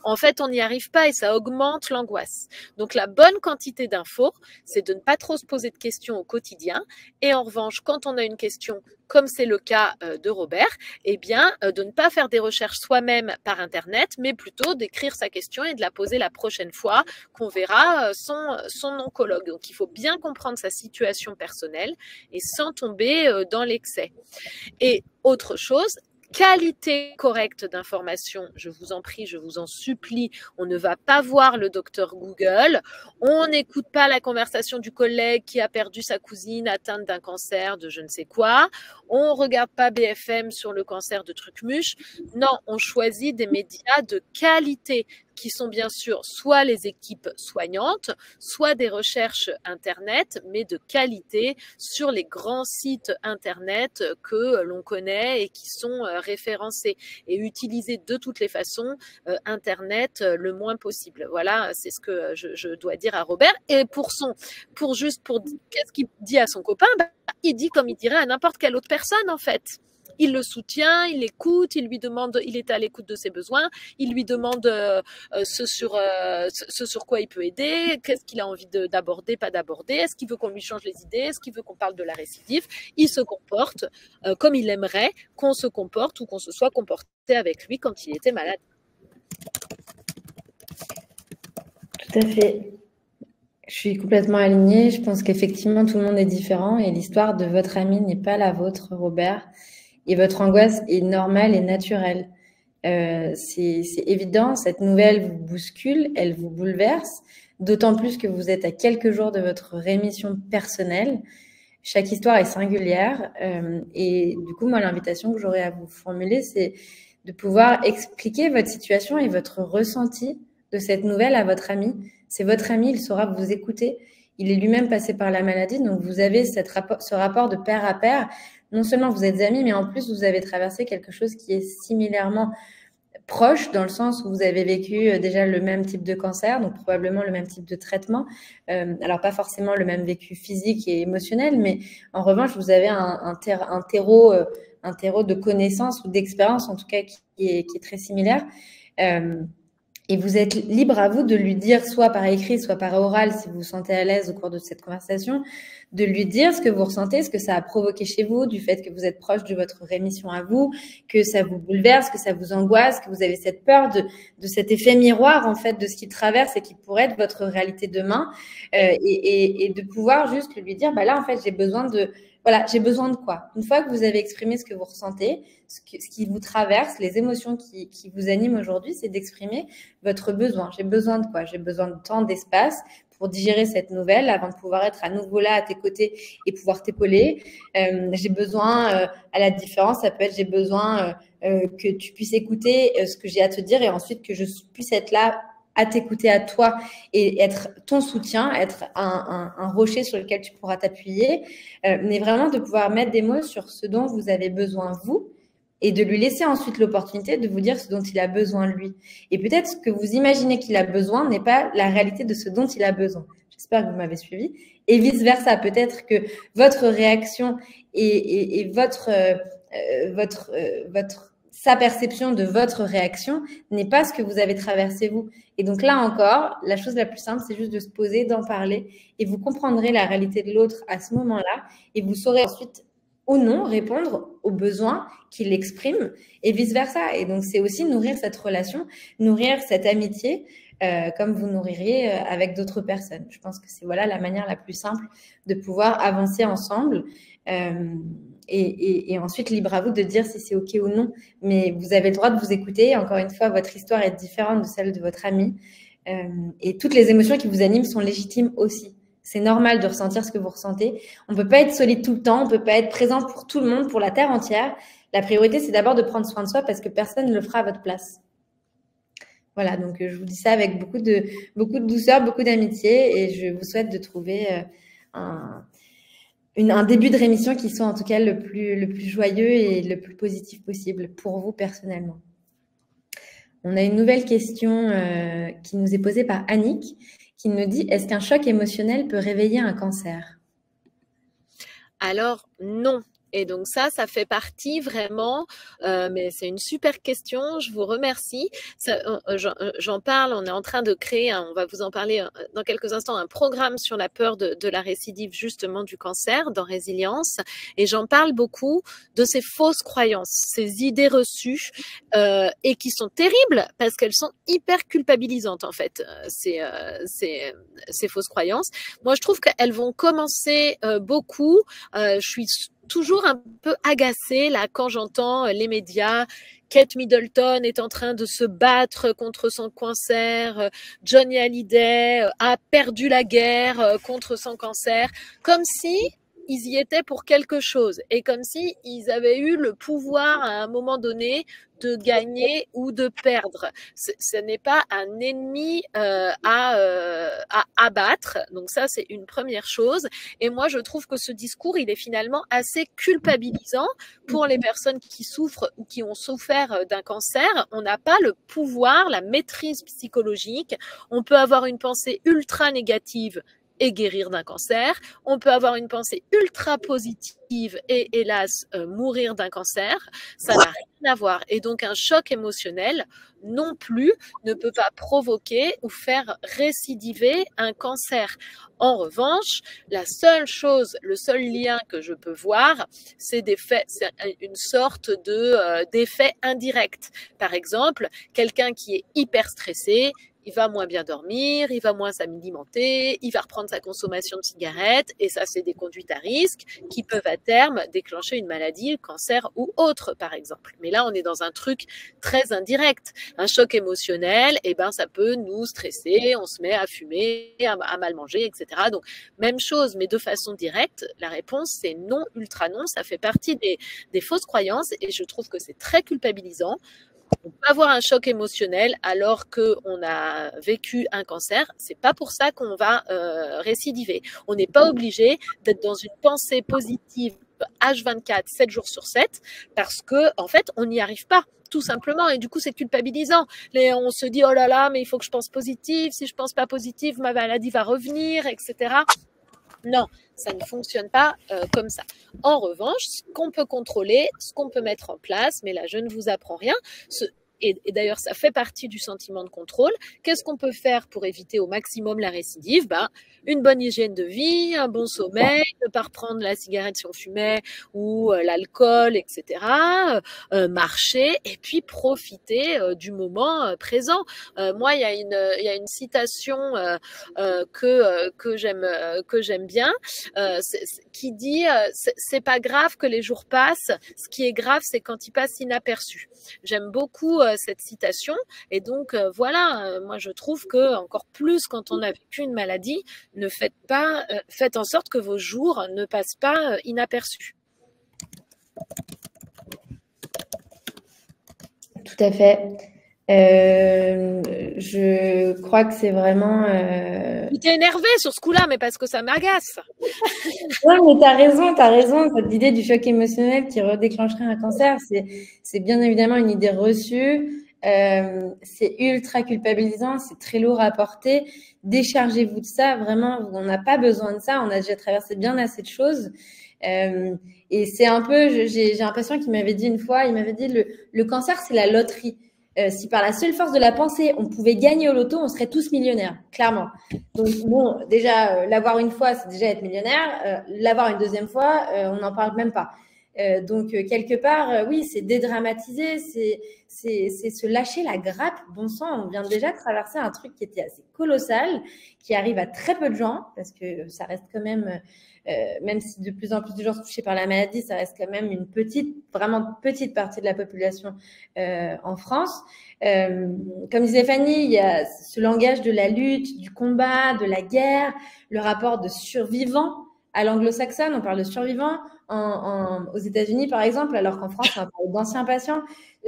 En fait, on n'y arrive pas et ça augmente l'angoisse. Donc, la bonne quantité d'infos, c'est de ne pas trop se poser de questions au quotidien. Et en revanche, quand on a une question, comme c'est le cas de Robert, eh bien, de ne pas faire des recherches soi-même par Internet, mais plutôt d'écrire sa question et de la poser la prochaine fois qu'on verra son oncologue. Donc, il faut bien comprendre sa situation personnelle et sans tomber dans l'excès. Et autre chose, qualité correcte d'information, je vous en prie, je vous en supplie, on ne va pas voir le docteur Google, on n'écoute pas la conversation du collègue qui a perdu sa cousine atteinte d'un cancer de je ne sais quoi, on ne regarde pas BFM sur le cancer de Trucmuche, non, on choisit des médias de qualité qui sont bien sûr soit les équipes soignantes, soit des recherches Internet, mais de qualité sur les grands sites Internet que l'on connaît et qui sont référencés. Et utiliser de toutes les façons Internet le moins possible. Voilà, c'est ce que je dois dire à Robert. Et qu'est-ce qu'il dit à son copain, il dit comme il dirait à n'importe quelle autre personne en fait. Il le soutient, il l'écoute, il lui demande, il est à l'écoute de ses besoins, il lui demande ce sur quoi il peut aider, qu'est-ce qu'il a envie d'aborder, pas d'aborder, est-ce qu'il veut qu'on lui change les idées, est-ce qu'il veut qu'on parle de la récidive. Il se comporte comme il aimerait qu'on se comporte ou qu'on se soit comporté avec lui quand il était malade. Tout à fait. Je suis complètement alignée. Je pense qu'effectivement, tout le monde est différent et l'histoire de votre ami n'est pas la vôtre, Robert. Et votre angoisse est normale et naturelle. C'est évident, cette nouvelle vous bouscule, elle vous bouleverse, d'autant plus que vous êtes à quelques jours de votre rémission personnelle. Chaque histoire est singulière. Et du coup, moi, l'invitation que j'aurais à vous formuler, c'est de pouvoir expliquer votre situation et votre ressenti de cette nouvelle à votre ami. C'est votre ami, il saura vous écouter. Il est lui-même passé par la maladie, donc vous avez ce rapport de pair à pair. Non seulement vous êtes amis, mais en plus vous avez traversé quelque chose qui est similairement proche, dans le sens où vous avez vécu déjà le même type de cancer, donc probablement le même type de traitement. Alors pas forcément le même vécu physique et émotionnel, mais en revanche vous avez un terreau de connaissances ou d'expérience en tout cas qui est très similaire. Et vous êtes libre à vous de lui dire, soit par écrit, soit par oral, si vous vous sentez à l'aise au cours de cette conversation, de lui dire ce que vous ressentez, ce que ça a provoqué chez vous, du fait que vous êtes proche de votre rémission à vous, que ça vous bouleverse, que ça vous angoisse, que vous avez cette peur de cet effet miroir, en fait, de ce qui traverse et qui pourrait être votre réalité demain, et de pouvoir juste lui dire, bah là, en fait, j'ai besoin de quoi? Une fois que vous avez exprimé ce que vous ressentez, ce qui vous traverse, les émotions qui vous animent aujourd'hui, c'est d'exprimer votre besoin. J'ai besoin de quoi? J'ai besoin de temps, d'espace pour digérer cette nouvelle avant de pouvoir être à nouveau là à tes côtés et pouvoir t'épauler. J'ai besoin, à la différence, ça peut être j'ai besoin que tu puisses écouter ce que j'ai à te dire et ensuite que je puisse être là à t'écouter à toi et être ton soutien, être un rocher sur lequel tu pourras t'appuyer, mais vraiment de pouvoir mettre des mots sur ce dont vous avez besoin, vous, et de lui laisser ensuite l'opportunité de vous dire ce dont il a besoin lui. Et peut-être ce que vous imaginez qu'il a besoin n'est pas la réalité de ce dont il a besoin. J'espère que vous m'avez suivi. Et vice-versa, peut-être que votre réaction et sa perception de votre réaction n'est pas ce que vous avez traversé vous. Et donc là encore, la chose la plus simple, c'est juste de se poser, d'en parler, et vous comprendrez la réalité de l'autre à ce moment-là, et vous saurez ensuite ou non répondre aux besoins qu'il exprime, et vice-versa. Et donc, c'est aussi nourrir cette relation, nourrir cette amitié, comme vous nourririez avec d'autres personnes. Je pense que c'est la manière la plus simple de pouvoir avancer ensemble. Et ensuite, libre à vous de dire si c'est OK ou non. Mais vous avez le droit de vous écouter. Encore une fois, votre histoire est différente de celle de votre ami. Et toutes les émotions qui vous animent sont légitimes aussi. C'est normal de ressentir ce que vous ressentez. On ne peut pas être solide tout le temps. On ne peut pas être présent pour tout le monde, pour la terre entière. La priorité, c'est d'abord de prendre soin de soi parce que personne ne le fera à votre place. Voilà, donc je vous dis ça avec beaucoup de douceur, beaucoup d'amitié, et je vous souhaite de trouver un début de rémission qui soit en tout cas le plus joyeux et le plus positif possible pour vous personnellement. On a une nouvelle question qui nous est posée par Annick, qui nous dit: est-ce qu'un choc émotionnel peut réveiller un cancer? Alors, non. Et donc ça fait partie vraiment, mais c'est une super question, je vous remercie. J'en parle, on est en train de créer, on va vous en parler dans quelques instants, un programme sur la peur de la récidive justement du cancer dans Résilience. Et j'en parle beaucoup de ces fausses croyances, ces idées reçues, et qui sont terribles parce qu'elles sont hyper culpabilisantes en fait, ces fausses croyances. Moi, je trouve qu'elles vont commencer beaucoup. Je suis toujours un peu agacée là quand j'entends les médias. Kate Middleton est en train de se battre contre son cancer. Johnny Hallyday a perdu la guerre contre son cancer. Comme si ils y étaient pour quelque chose et comme si ils avaient eu le pouvoir à un moment donné de gagner ou de perdre. Ce n'est pas un ennemi à abattre. Donc ça, c'est une première chose. Et moi, je trouve que ce discours, il est finalement assez culpabilisant pour les personnes qui souffrent ou qui ont souffert d'un cancer. On n'a pas le pouvoir, la maîtrise psychologique. On peut avoir une pensée ultra négative et guérir d'un cancer. On peut avoir une pensée ultra positive et hélas mourir d'un cancer. Ça n'a rien à voir. Et donc un choc émotionnel non plus ne peut pas provoquer ou faire récidiver un cancer. En revanche, la seule chose, le seul lien que je peux voir, c'est une sorte d'effet indirect. Par exemple, quelqu'un qui est hyper stressé, il va moins bien dormir, il va moins s'alimenter, il va reprendre sa consommation de cigarettes, et ça, c'est des conduites à risque qui peuvent à terme déclencher une maladie, le cancer ou autre, par exemple. Mais là, on est dans un truc très indirect. Un choc émotionnel, ça peut nous stresser, on se met à fumer, à mal manger, etc. Donc, même chose, mais de façon directe, la réponse, c'est non, ultra non. Ça fait partie des fausses croyances, et je trouve que c'est très culpabilisant. On peut avoir un choc émotionnel alors qu'on a vécu un cancer. C'est pas pour ça qu'on va récidiver. On n'est pas obligé d'être dans une pensée positive H24, 7 jours sur 7, parce que en fait, on n'y arrive pas. Tout simplement, et du coup c'est culpabilisant. On se dit oh là là, mais il faut que je pense positif, si je pense pas positif, ma maladie va revenir, etc. Non, ça ne fonctionne pas comme ça. En revanche, ce qu'on peut contrôler, ce qu'on peut mettre en place, mais là je ne vous apprends rien, et d'ailleurs ça fait partie du sentiment de contrôle. Qu'est-ce qu'on peut faire pour éviter au maximum la récidive? Une bonne hygiène de vie, un bon sommeil, ne pas reprendre la cigarette si on fumait ou l'alcool, etc. Marcher et puis profiter du moment présent. Moi, il y a une citation que j'aime bien, qui dit c'est pas grave que les jours passent, ce qui est grave c'est quand ils passent inaperçus. J'aime beaucoup cette citation et donc voilà, moi je trouve que encore plus quand on a vécu une maladie, faites en sorte que vos jours ne passent pas inaperçus. Tout à fait. Je crois que c'est vraiment. Tu t'es énervée sur ce coup-là, mais parce que ça m'agace. Ouais, mais t'as raison. Cette idée du choc émotionnel qui redéclencherait un cancer, c'est bien évidemment une idée reçue. C'est ultra culpabilisant, c'est très lourd à porter. Déchargez-vous de ça, vraiment, on n'a pas besoin de ça. On a déjà traversé bien assez de choses. Et c'est un peu, j'ai un patient qui m'avait dit une fois, il m'avait dit le cancer, c'est la loterie. Si par la seule force de la pensée, on pouvait gagner au loto, on serait tous millionnaires, clairement. Donc bon, déjà, l'avoir une fois, c'est déjà être millionnaire. L'avoir une deuxième fois, on n'en parle même pas. Donc quelque part, oui, c'est dédramatiser, c'est se lâcher la grappe. Bon sang, on vient déjà de traverser un truc qui était assez colossal, qui arrive à très peu de gens, parce que ça reste quand même... même si de plus en plus de gens sont touchés par la maladie, ça reste quand même une vraiment petite partie de la population en France. Comme disait Fanny, il y a ce langage de la lutte, du combat, de la guerre, le rapport de survivant à l'anglo-saxonne, on parle de survivants aux États-Unis par exemple, alors qu'en France on parle d'anciens patients.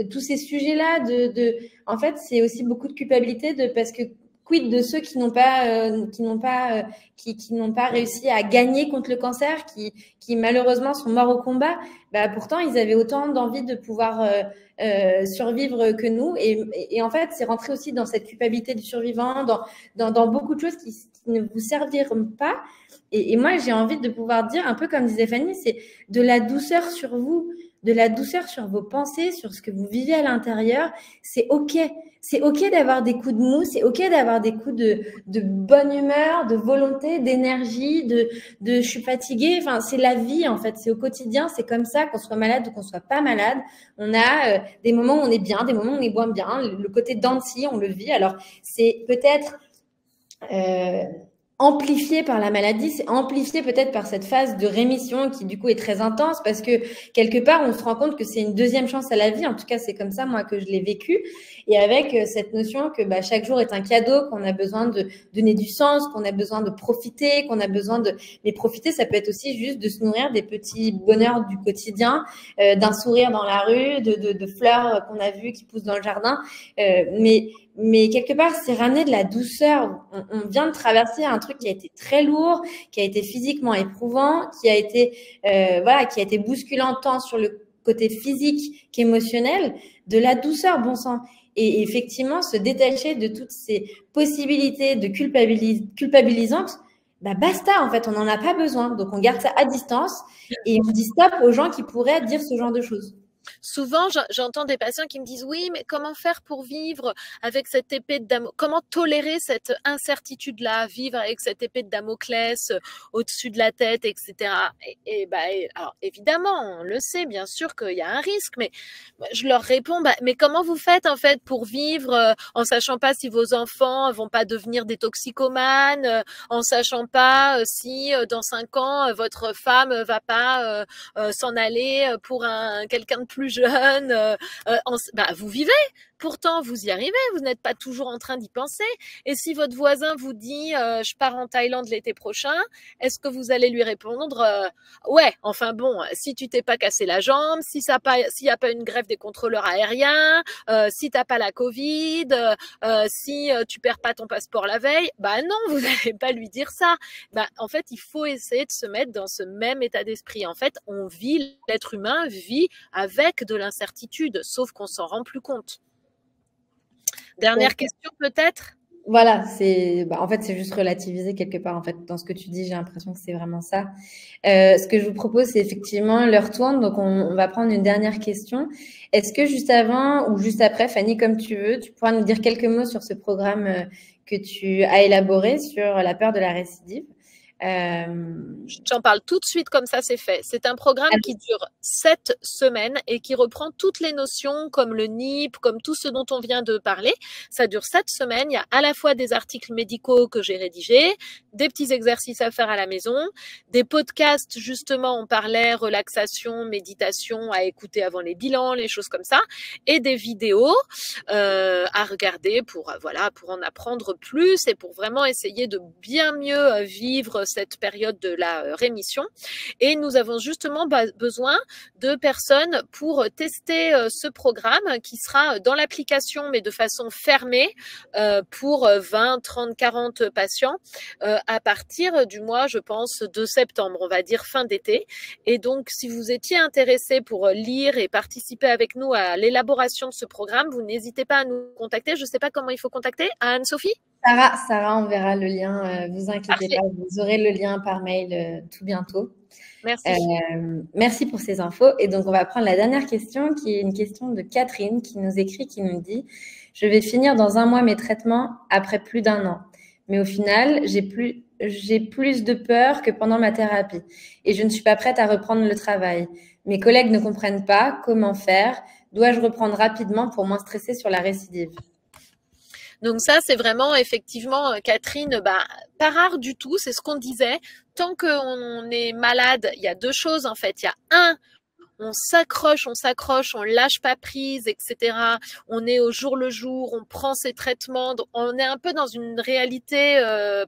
Tous ces sujets-là, en fait, c'est aussi beaucoup de culpabilité parce que quid de ceux qui n'ont pas réussi à gagner contre le cancer, qui malheureusement sont morts au combat. Pourtant, ils avaient autant d'envie de pouvoir survivre que nous. Et en fait, c'est rentré aussi dans cette culpabilité du survivant, dans beaucoup de choses qui ne vous serviront pas. Et moi, j'ai envie de pouvoir dire, un peu comme disait Fanny, c'est de la douceur sur vous, de la douceur sur vos pensées, sur ce que vous vivez à l'intérieur. C'est OK. C'est OK d'avoir des coups de mou, c'est OK d'avoir des coups de bonne humeur, de volonté, d'énergie, de je suis fatiguée. Enfin, c'est la vie, en fait. C'est au quotidien. C'est comme ça, qu'on soit malade ou qu'on soit pas malade. On a des moments où on est bien, des moments où on est moins bien. Le côté dents de scie, on le vit. Alors, c'est peut-être amplifié par la maladie, c'est amplifié peut-être par cette phase de rémission qui du coup est très intense parce que quelque part on se rend compte que c'est une deuxième chance à la vie. En tout cas, c'est comme ça moi que je l'ai vécu, et avec cette notion que chaque jour est un cadeau, qu'on a besoin de donner du sens, qu'on a besoin de profiter, qu'on a besoin de... Mais profiter, ça peut être aussi juste de se nourrir des petits bonheurs du quotidien, d'un sourire dans la rue, de fleurs qu'on a vues qui poussent dans le jardin, mais quelque part, c'est ramener de la douceur. On vient de traverser un truc qui a été très lourd, qui a été physiquement éprouvant, qui a été bousculant tant sur le côté physique qu'émotionnel. De la douceur, bon sang. Et effectivement, se détacher de toutes ces possibilités de culpabilisantes, basta, en fait, on n'en a pas besoin. Donc, on garde ça à distance et on dit stop aux gens qui pourraient dire ce genre de choses. Souvent, j'entends des patients qui me disent oui, mais comment faire pour vivre avec cette épée de Damoclès? Comment tolérer cette incertitude-là, vivre avec cette épée de Damoclès au-dessus de la tête, etc. Alors évidemment, on le sait, bien sûr qu'il y a un risque, mais je leur réponds, mais comment vous faites en fait pour vivre en sachant pas si vos enfants vont pas devenir des toxicomanes, en sachant pas si dans 5 ans votre femme va pas s'en aller pour quelqu'un de plus jeune, vous vivez. Pourtant, vous y arrivez, vous n'êtes pas toujours en train d'y penser. Et si votre voisin vous dit je pars en Thaïlande l'été prochain, est-ce que vous allez lui répondre ouais, enfin bon, si tu t'es pas cassé la jambe, s'il y a pas une grève des contrôleurs aériens, si t'as pas la Covid, si tu perds pas ton passeport la veille, non, vous n'allez pas lui dire ça. En fait, il faut essayer de se mettre dans ce même état d'esprit. En fait, l'être humain vit avec de l'incertitude, sauf qu'on s'en rend plus compte. Dernière question peut-être? Voilà, en fait, c'est juste relativiser quelque part. En fait, dans ce que tu dis, j'ai l'impression que c'est vraiment ça. Ce que je vous propose, c'est effectivement l'heure tourne, donc on va prendre une dernière question. Est-ce que juste avant ou juste après, Fanny, comme tu veux, tu pourras nous dire quelques mots sur ce programme que tu as élaboré sur la peur de la récidive? J'en parle tout de suite, comme ça c'est fait. C'est un programme qui dure 7 semaines et qui reprend toutes les notions comme le NIP, comme tout ce dont on vient de parler. Ça dure 7 semaines. Il y a à la fois des articles médicaux que j'ai rédigés, des petits exercices à faire à la maison, des podcasts, justement, on parlait relaxation, méditation à écouter avant les bilans, les choses comme ça, et des vidéos à regarder pour, voilà, pour en apprendre plus et pour vraiment essayer de bien mieux vivre cette période de la rémission. Et nous avons justement besoin de personnes pour tester ce programme qui sera dans l'application, mais de façon fermée pour 20, 30, 40 patients à partir du mois, je pense, de septembre, on va dire fin d'été. Et donc, si vous étiez intéressé pour lire et participer avec nous à l'élaboration de ce programme, vous n'hésitez pas à nous contacter. Je ne sais pas comment il faut contacter. À Anne-Sophie? Sarah, on verra le lien. Vous inquiétez Parfait. pas, vous aurez le lien par mail tout bientôt. Merci. Merci pour ces infos. Et donc, on va prendre la dernière question, qui est une question de Catherine, qui nous écrit, qui nous dit: je vais finir dans 1 mois mes traitements après plus d'1 an. Mais au final, j'ai plus de peur que pendant ma thérapie. Et je ne suis pas prête à reprendre le travail. Mes collègues ne comprennent pas comment faire. Dois-je reprendre rapidement pour moins stresser sur la récidive? Donc ça, c'est vraiment effectivement, Catherine, pas rare du tout, c'est ce qu'on disait. Tant qu'on est malade, il y a 2 choses en fait. Il y a on s'accroche, on lâche pas prise, etc. On est au jour le jour, on prend ses traitements, on est un peu dans une réalité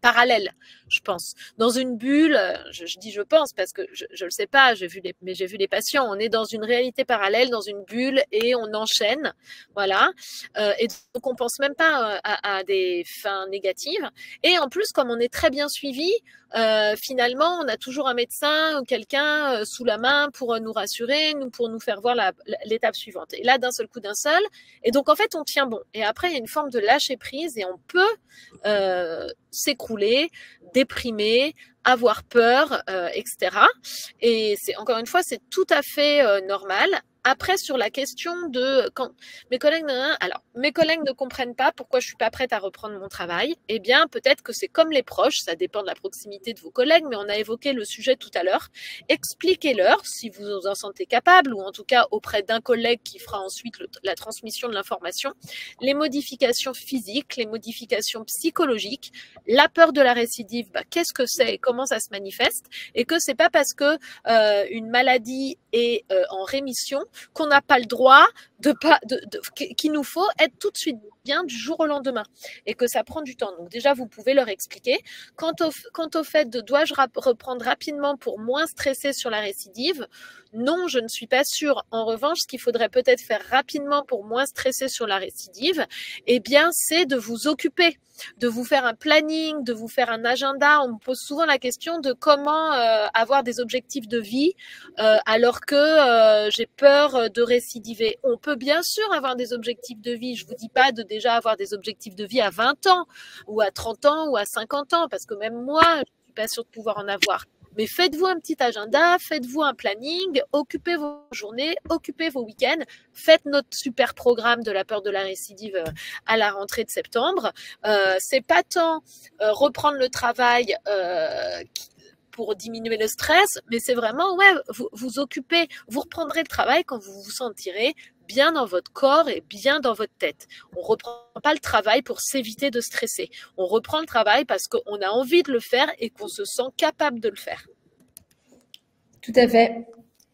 parallèle, je pense. Dans une bulle, je dis je pense parce que je le sais pas, mais j'ai vu les patients. On est dans une réalité parallèle, dans une bulle et on enchaîne, voilà. Et donc on pense même pas à des fins négatives. Et en plus, comme on est très bien suivi, finalement, on a toujours un médecin ou quelqu'un sous la main pour nous rassurer, pour nous faire voir l'étape suivante. Et là, d'un seul coup, d'un seul. Et donc, en fait, on tient bon. Et après, il y a une forme de lâcher prise et on peut s'écrouler, déprimer, avoir peur, etc. Et c'est encore une fois, c'est tout à fait normal. Après, sur la question de quand mes collègues ne comprennent pas pourquoi je suis pas prête à reprendre mon travail, eh bien, peut-être que c'est comme les proches, ça dépend de la proximité de vos collègues, mais on a évoqué le sujet tout à l'heure. Expliquez-leur, si vous en sentez capable, ou en tout cas auprès d'un collègue qui fera ensuite la transmission de l'information, les modifications physiques, les modifications psychologiques, la peur de la récidive, qu'est-ce que c'est et comment ça se manifeste, et que c'est pas parce que une maladie est en rémission qu'on n'a pas le droit qu'il nous faut être tout de suite bien du jour au lendemain et que ça prend du temps. Donc déjà, vous pouvez leur expliquer. Quant au fait de dois-je reprendre rapidement pour moins stresser sur la récidive, non, je ne suis pas sûre. En revanche, ce qu'il faudrait peut-être faire rapidement pour moins stresser sur la récidive, eh bien, c'est de vous occuper, de vous faire un planning, de vous faire un agenda. On me pose souvent la question de comment avoir des objectifs de vie alors que j'ai peur de récidiver. On peut bien sûr avoir des objectifs de vie. Je vous dis pas de déjà avoir des objectifs de vie à 20 ans ou à 30 ans ou à 50 ans parce que même moi, je suis pas sûre de pouvoir en avoir. Mais faites-vous un petit agenda, faites-vous un planning, occupez vos journées, occupez vos week-ends, faites notre super programme de la peur de la récidive à la rentrée de septembre. C'est pas tant reprendre le travail pour diminuer le stress, mais c'est vraiment, vous occupez, vous reprendrez le travail quand vous vous sentirez bien dans votre corps et bien dans votre tête. On ne reprend pas le travail pour s'éviter de stresser. On reprend le travail parce qu'on a envie de le faire et qu'on se sent capable de le faire. Tout à fait.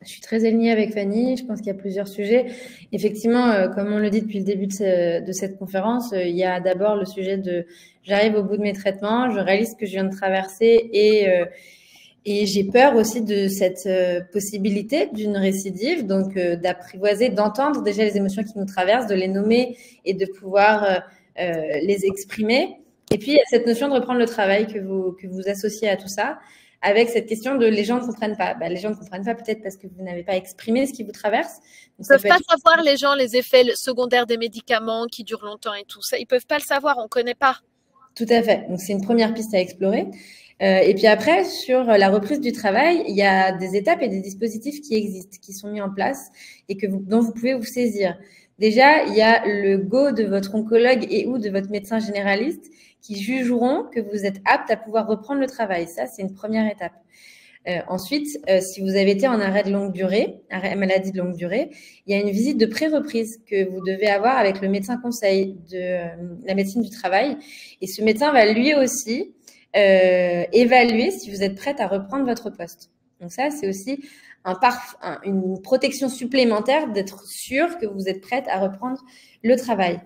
Je suis très alignée avec Fanny. Je pense qu'il y a plusieurs sujets. Effectivement, comme on le dit depuis le début de cette conférence, il y a d'abord le sujet de j'arrive au bout de mes traitements, je réalise ce que je viens de traverser et j'ai peur aussi de cette possibilité d'une récidive, donc d'apprivoiser, d'entendre déjà les émotions qui nous traversent, de les nommer et de pouvoir les exprimer. Et puis, il y a cette notion de reprendre le travail que vous associez à tout ça, avec cette question de les gens ne comprennent pas. Les gens ne comprennent pas peut-être parce que vous n'avez pas exprimé ce qui vous traverse. Donc, ils ne peuvent pas savoir, les gens, les effets secondaires des médicaments qui durent longtemps et tout ça. Ils ne peuvent pas le savoir, on ne connaît pas. Tout à fait. Donc, c'est une première piste à explorer. Et puis après, sur la reprise du travail, il y a des étapes et des dispositifs qui existent, qui sont mis en place et dont vous pouvez vous saisir. Déjà, il y a le go de votre oncologue et ou de votre médecin généraliste qui jugeront que vous êtes apte à pouvoir reprendre le travail. Ça, c'est une première étape. Ensuite, si vous avez été en arrêt de longue durée, arrêt maladie de longue durée, il y a une visite de pré-reprise que vous devez avoir avec le médecin conseil de la médecine du travail. Et ce médecin va lui aussi évaluer si vous êtes prête à reprendre votre poste. Donc ça, c'est aussi une protection supplémentaire d'être sûr que vous êtes prête à reprendre le travail.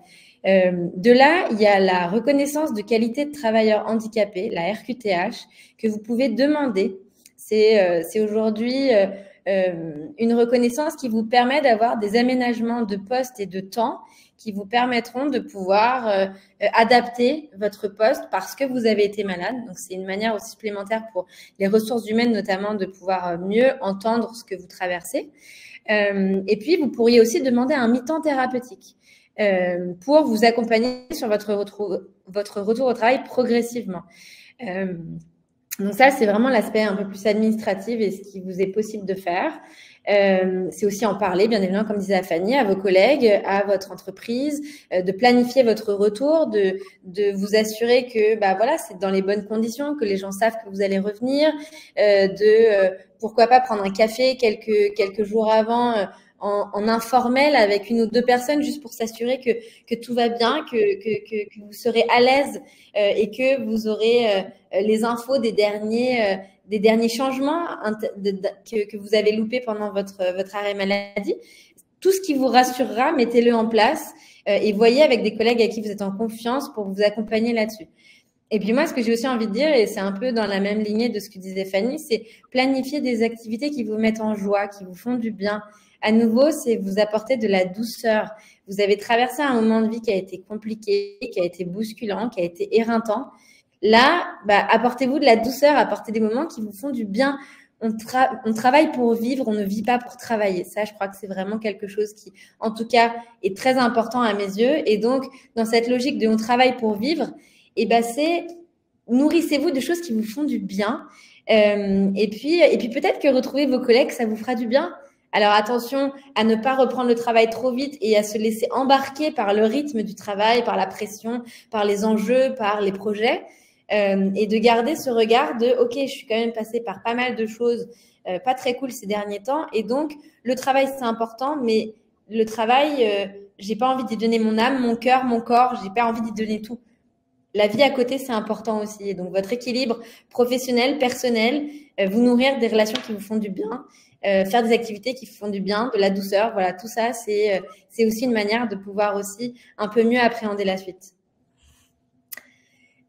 De là, il y a la reconnaissance de qualité de travailleur handicapé, la RQTH, que vous pouvez demander. C'est aujourd'hui une reconnaissance qui vous permet d'avoir des aménagements de poste et de temps qui vous permettront de pouvoir adapter votre poste parce que vous avez été malade. Donc, c'est une manière aussi supplémentaire pour les ressources humaines, notamment, de pouvoir mieux entendre ce que vous traversez. Et puis, vous pourriez aussi demander un mi-temps thérapeutique pour vous accompagner sur votre retour au travail progressivement. Donc ça, c'est vraiment l'aspect un peu plus administratif et ce qui vous est possible de faire. C'est aussi en parler, bien évidemment, comme disait Fanny, à vos collègues, à votre entreprise, de planifier votre retour, de vous assurer que voilà, c'est dans les bonnes conditions, que les gens savent que vous allez revenir, pourquoi pas prendre un café quelques jours avant en informel avec une ou deux personnes juste pour s'assurer que tout va bien, que vous serez à l'aise et que vous aurez les infos des derniers changements que vous avez loupés pendant votre arrêt maladie. Tout ce qui vous rassurera, mettez-le en place et voyez avec des collègues à qui vous êtes en confiance pour vous accompagner là-dessus. Et puis moi, ce que j'ai aussi envie de dire, et c'est un peu dans la même lignée de ce que disait Fanny, c'est planifier des activités qui vous mettent en joie, qui vous font du bien. À nouveau, c'est vous apporter de la douceur. Vous avez traversé un moment de vie qui a été compliqué, qui a été bousculant, qui a été éreintant. Là, apportez-vous de la douceur, apportez des moments qui vous font du bien. On travaille pour vivre, on ne vit pas pour travailler. Ça, je crois que c'est vraiment quelque chose qui, en tout cas, est très important à mes yeux. Et donc, dans cette logique de on travaille pour vivre, c'est nourrissez-vous de choses qui vous font du bien. Et puis peut-être que retrouver vos collègues, ça vous fera du bien. Alors attention à ne pas reprendre le travail trop vite et à se laisser embarquer par le rythme du travail, par la pression, par les enjeux, par les projets. Et de garder ce regard de ok, je suis quand même passée par pas mal de choses pas très cool ces derniers temps. Et donc, le travail, c'est important, mais le travail, j'ai pas envie d'y donner mon âme, mon cœur, mon corps, j'ai pas envie d'y donner tout. La vie à côté, c'est important aussi. Et donc, votre équilibre professionnel, personnel, vous nourrir des relations qui vous font du bien, faire des activités qui vous font du bien, de la douceur, voilà, tout ça, c'est aussi une manière de pouvoir aussi un peu mieux appréhender la suite.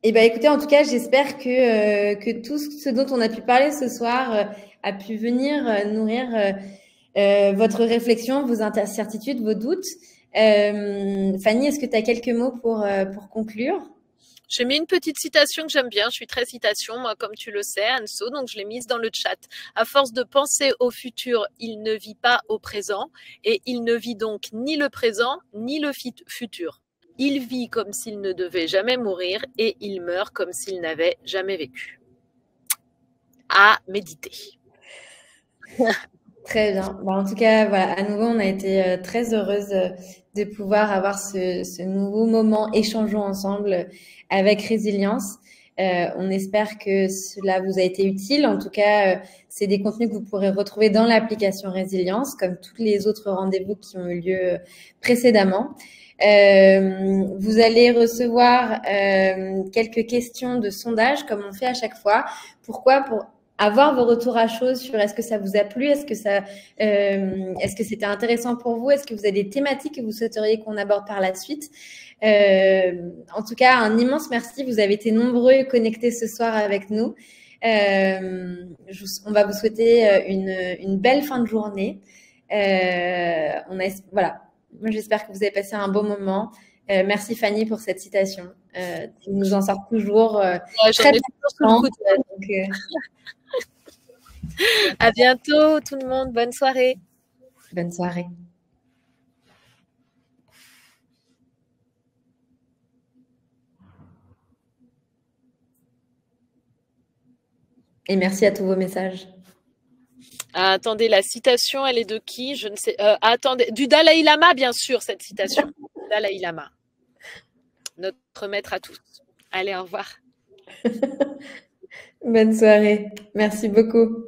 Et écoutez, en tout cas, j'espère que tout ce dont on a pu parler ce soir a pu venir nourrir votre réflexion, vos incertitudes, vos doutes. Fanny, est-ce que tu as quelques mots pour conclure ? J'ai mis une petite citation que j'aime bien. Je suis très citation, moi, comme tu le sais, Anso, donc je l'ai mise dans le chat. À force de penser au futur, il ne vit pas au présent et il ne vit donc ni le présent ni le futur. Il vit comme s'il ne devait jamais mourir et il meurt comme s'il n'avait jamais vécu. À méditer. Très bien. En tout cas, voilà, à nouveau, on a été très heureuse de pouvoir avoir ce nouveau moment échangeant ensemble avec Résilience. On espère que cela vous a été utile. En tout cas, c'est des contenus que vous pourrez retrouver dans l'application Résilience, comme tous les autres rendez-vous qui ont eu lieu précédemment. Vous allez recevoir quelques questions de sondage, comme on fait à chaque fois. Pourquoi ? Pour avoir vos retours à chaud sur est-ce que ça vous a plu, est-ce que c'était intéressant pour vous, est-ce que vous avez des thématiques que vous souhaiteriez qu'on aborde par la suite. En tout cas, un immense merci. Vous avez été nombreux connectés ce soir avec nous. On va vous souhaiter une belle fin de journée. Voilà. Moi, j'espère que vous avez passé un bon moment. Merci Fanny pour cette citation. Tu nous en sors toujours très bien. À bientôt tout le monde. Bonne soirée. Bonne soirée. Et merci à tous vos messages. Ah, attendez, la citation, elle est de qui? Je ne sais. Attendez, du Dalai Lama, bien sûr, cette citation. Dalai Lama, notre maître à tous. Allez, au revoir. Bonne soirée. Merci beaucoup.